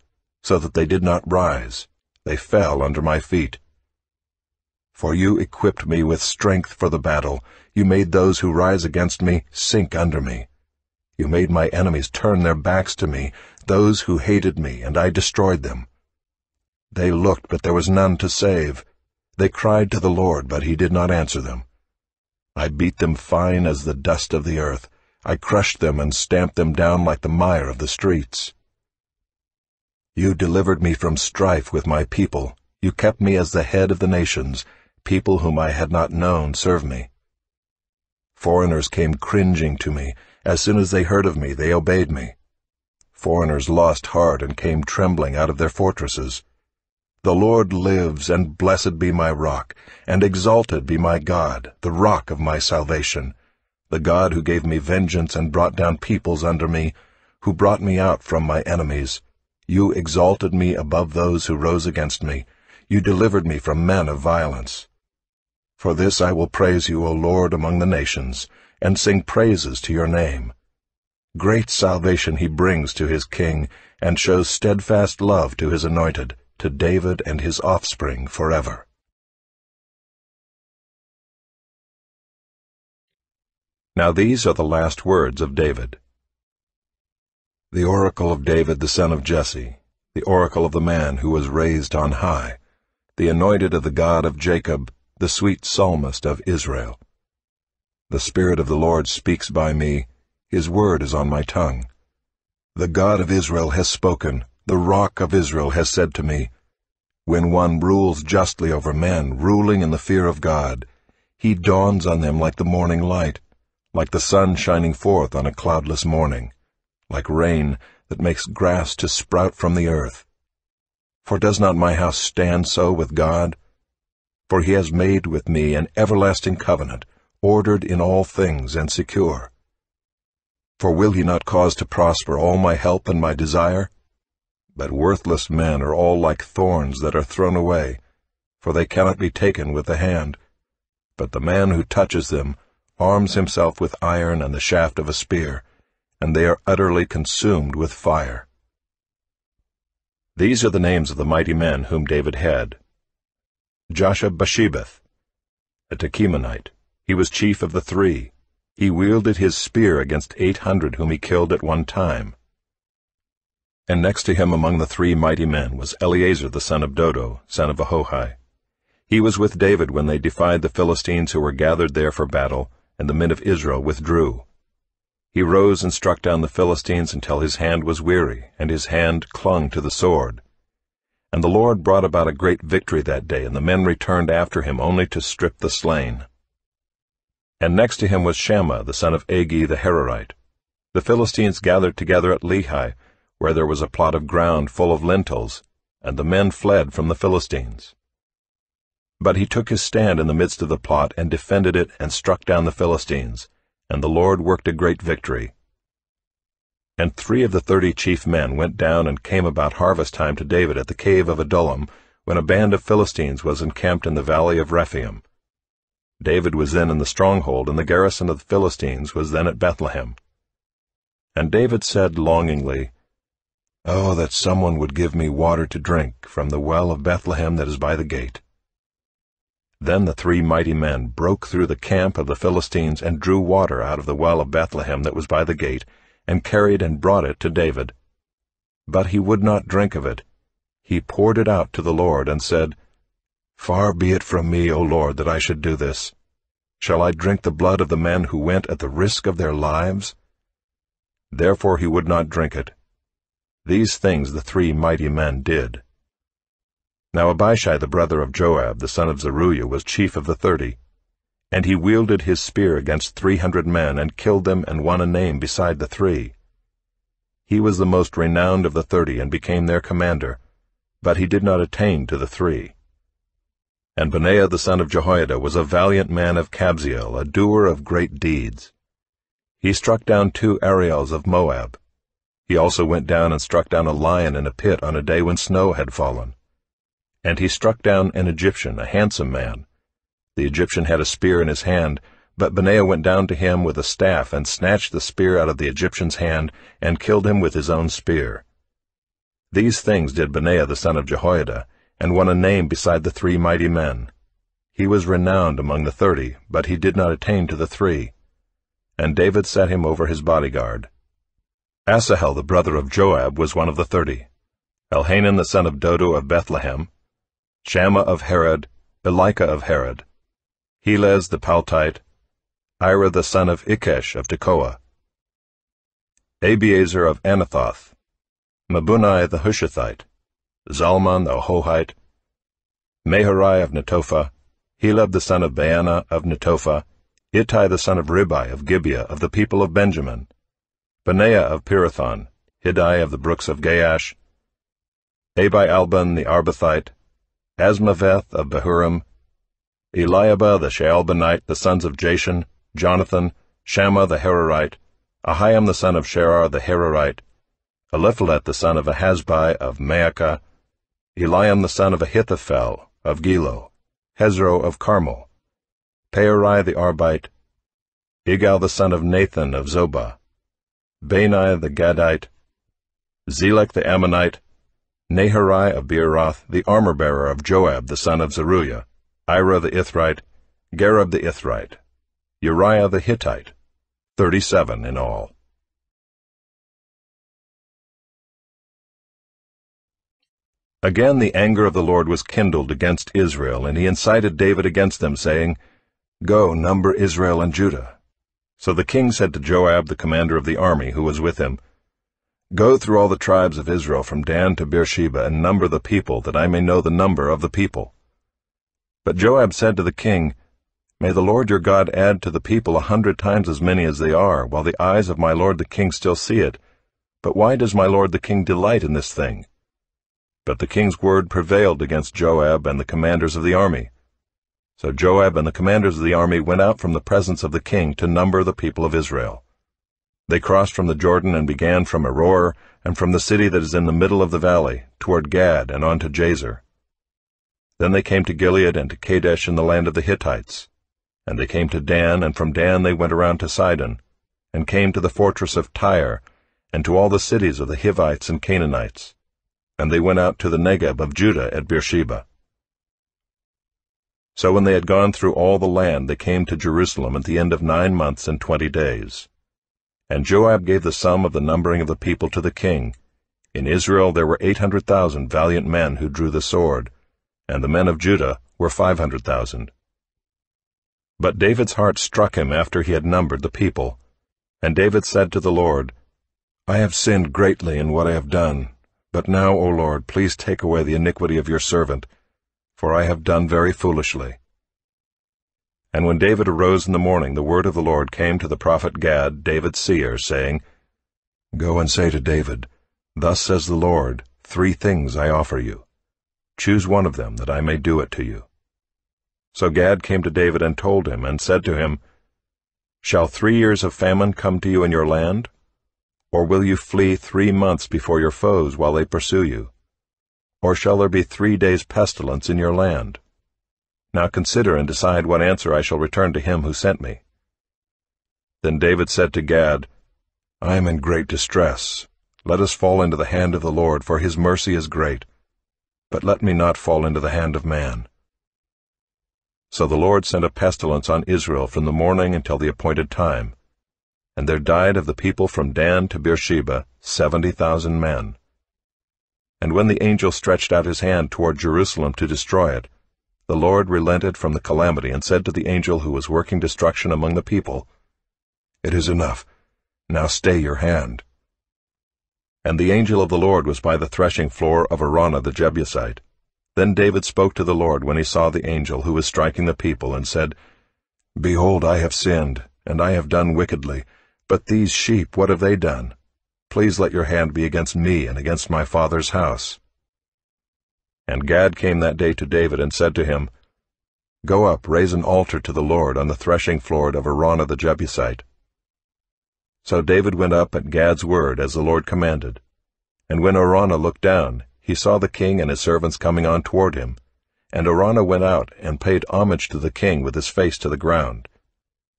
so that they did not rise. They fell under my feet. For you equipped me with strength for the battle. You made those who rise against me sink under me. You made my enemies turn their backs to me, those who hated me, and I destroyed them. They looked, but there was none to save. They cried to the Lord, but he did not answer them. I beat them fine as the dust of the earth. I crushed them and stamped them down like the mire of the streets. You delivered me from strife with my people. You kept me as the head of the nations. People whom I had not known serve me. Foreigners came cringing to me. As soon as they heard of me, they obeyed me. Foreigners lost heart and came trembling out of their fortresses. The Lord lives, and blessed be my rock, and exalted be my God, the rock of my salvation, the God who gave me vengeance and brought down peoples under me, who brought me out from my enemies. You exalted me above those who rose against me. You delivered me from men of violence. For this I will praise you, O Lord, among the nations, and sing praises to your name. Great salvation he brings to his king, and shows steadfast love to his anointed, to David and his offspring forever. Now these are the last words of David. The oracle of David the son of Jesse, the oracle of the man who was raised on high, the anointed of the God of Jacob, the sweet psalmist of Israel. The Spirit of the Lord speaks by me, his word is on my tongue. The God of Israel has spoken, the rock of Israel has said to me, when one rules justly over men, ruling in the fear of God, he dawns on them like the morning light, like the sun shining forth on a cloudless morning, like rain that makes grass to sprout from the earth. For does not my house stand so with God? For he has made with me an everlasting covenant, ordered in all things and secure. For will he not cause to prosper all my help and my desire? But worthless men are all like thorns that are thrown away, for they cannot be taken with the hand. But the man who touches them arms himself with iron and the shaft of a spear, and they are utterly consumed with fire. These are the names of the mighty men whom David had. Joshab-Bashebeth, a Tekemonite. He was chief of the 3. He wielded his spear against 800 whom he killed at one time. And next to him among the 3 mighty men was Eleazar the son of Dodo, son of Ahohai. He was with David when they defied the Philistines who were gathered there for battle, and the men of Israel withdrew. He rose and struck down the Philistines until his hand was weary, and his hand clung to the sword. And the Lord brought about a great victory that day, and the men returned after him only to strip the slain. And next to him was Shammah the son of Agi the Hararite. The Philistines gathered together at Lehi, where there was a plot of ground full of lentils, and the men fled from the Philistines. But he took his stand in the midst of the plot and defended it and struck down the Philistines, and the Lord worked a great victory. And 3 of the 30 chief men went down and came about harvest time to David at the cave of Adullam, when a band of Philistines was encamped in the valley of Rephaim. David was then in the stronghold, and the garrison of the Philistines was then at Bethlehem. And David said longingly, "Oh, that someone would give me water to drink from the well of Bethlehem that is by the gate." Then the 3 mighty men broke through the camp of the Philistines and drew water out of the well of Bethlehem that was by the gate, and carried and brought it to David. But he would not drink of it. He poured it out to the Lord, and said, "Far be it from me, O Lord, that I should do this. Shall I drink the blood of the men who went at the risk of their lives?" Therefore he would not drink it. These things the 3 mighty men did. Now Abishai the brother of Joab, the son of Zeruiah, was chief of the 30. And he wielded his spear against 300 men, and killed them, and won a name beside the 3. He was the most renowned of the 30, and became their commander, but he did not attain to the 3. And Benaiah the son of Jehoiada was a valiant man of Kabzeel, a doer of great deeds. He struck down 2 Ariels of Moab. He also went down and struck down a lion in a pit on a day when snow had fallen. And he struck down an Egyptian, a handsome man. The Egyptian had a spear in his hand, but Benaiah went down to him with a staff and snatched the spear out of the Egyptian's hand and killed him with his own spear. These things did Benaiah the son of Jehoiada, and won a name beside the 3 mighty men. He was renowned among the 30, but he did not attain to the 3. And David set him over his bodyguard. Asahel the brother of Joab was one of the 30. Elhanan the son of Dodo of Bethlehem, Shammah of Harod, Elika of Harod, Helez the Paltite, Ira the son of Ikesh of Tekoa, Abiezer of Anathoth, Mabunai the Hushathite, Zalman the Ahohite, Meharai of Netophah, Heleb the son of Baanah of Netophah, Ittai the son of Ribai of Gibeah of the people of Benjamin, Benaiah of Pirathon, Hiddai of the brooks of Gaash, Abi-Alban the Arbathite, Asmaveth of Bahurim, Eliabah the Shaalbanite, the sons of Jashan, Jonathan, Shammah the Hararite, Ahiam the son of Sherar the Hararite, Eliphalet the son of Ahasbai of Maacah, Eliam the son of Ahithophel of Gilo, Hezro of Carmel, Peorai the Arbite, Igal the son of Nathan of Zobah, Bani the Gadite, Zelek the Ammonite, Naharai of Beeroth, the armor-bearer of Joab the son of Zeruiah, Ira the Ithrite, Gareb the Ithrite, Uriah the Hittite, 37 in all. Again the anger of the Lord was kindled against Israel, and he incited David against them, saying, "Go, number Israel and Judah." So the king said to Joab, the commander of the army, who was with him, "Go through all the tribes of Israel from Dan to Beersheba, and number the people, that I may know the number of the people." But Joab said to the king, "May the Lord your God add to the people 100 times as many as they are, while the eyes of my lord the king still see it. But why does my lord the king delight in this thing?" But the king's word prevailed against Joab and the commanders of the army. So Joab and the commanders of the army went out from the presence of the king to number the people of Israel. They crossed from the Jordan and began from Aroer, and from the city that is in the middle of the valley, toward Gad and on to Jazer. Then they came to Gilead and to Kadesh in the land of the Hittites. And they came to Dan, and from Dan they went around to Sidon. and came to the fortress of Tyre, and to all the cities of the Hivites and Canaanites. And they went out to the Negeb of Judah at Beersheba. So when they had gone through all the land, they came to Jerusalem at the end of 9 months and 20 days. And Joab gave the sum of the numbering of the people to the king. In Israel there were 800,000 valiant men who drew the sword, and the men of Judah were 500,000. But David's heart struck him after he had numbered the people. And David said to the Lord, I have sinned greatly in what I have done. But now, O Lord, please take away the iniquity of your servant, for I have done very foolishly. And when David arose in the morning, the word of the Lord came to the prophet Gad, David's seer, saying, Go and say to David, Thus says the Lord, 3 things I offer you. Choose one of them, that I may do it to you. So Gad came to David and told him, and said to him, Shall 3 years of famine come to you in your land? Or will you flee 3 months before your foes while they pursue you? Or shall there be 3 days' pestilence in your land? Now consider and decide what answer I shall return to him who sent me. Then David said to Gad, I am in great distress. Let us fall into the hand of the Lord, for his mercy is great. But let me not fall into the hand of man. So the Lord sent a pestilence on Israel from the morning until the appointed time. And there died of the people from Dan to Beersheba 70,000 men. And when the angel stretched out his hand toward Jerusalem to destroy it, the Lord relented from the calamity and said to the angel who was working destruction among the people, It is enough. Now stay your hand. And the angel of the Lord was by the threshing floor of Araunah the Jebusite. Then David spoke to the Lord when he saw the angel who was striking the people, and said, Behold, I have sinned, and I have done wickedly. But these sheep, what have they done? Please let your hand be against me and against my father's house. And Gad came that day to David and said to him, Go up, raise an altar to the Lord on the threshing floor of Araunah the Jebusite. So David went up at Gad's word, as the Lord commanded. And when Araunah looked down, he saw the king and his servants coming on toward him. And Araunah went out and paid homage to the king with his face to the ground.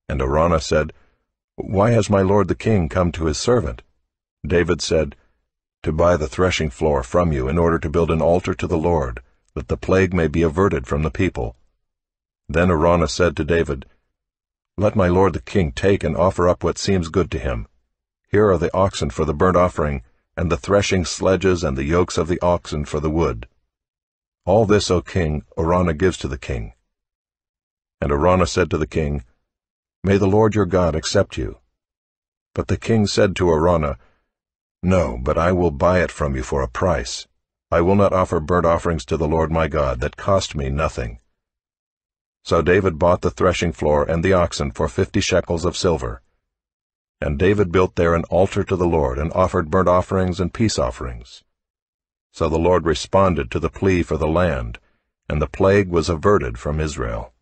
And Araunah said, Why has my lord the king come to his servant? David said, To buy the threshing floor from you in order to build an altar to the Lord, that the plague may be averted from the people. Then Araunah said to David, Let my lord the king take and offer up what seems good to him. Here are the oxen for the burnt offering, and the threshing sledges and the yokes of the oxen for the wood. All this, O king, Araunah gives to the king. And Araunah said to the king, May the Lord your God accept you. But the king said to Araunah, No, but I will buy it from you for a price. I will not offer burnt offerings to the Lord my God that cost me nothing. So David bought the threshing floor and the oxen for 50 shekels of silver. And David built there an altar to the Lord, and offered burnt offerings and peace offerings. So the Lord responded to the plea for the land, and the plague was averted from Israel.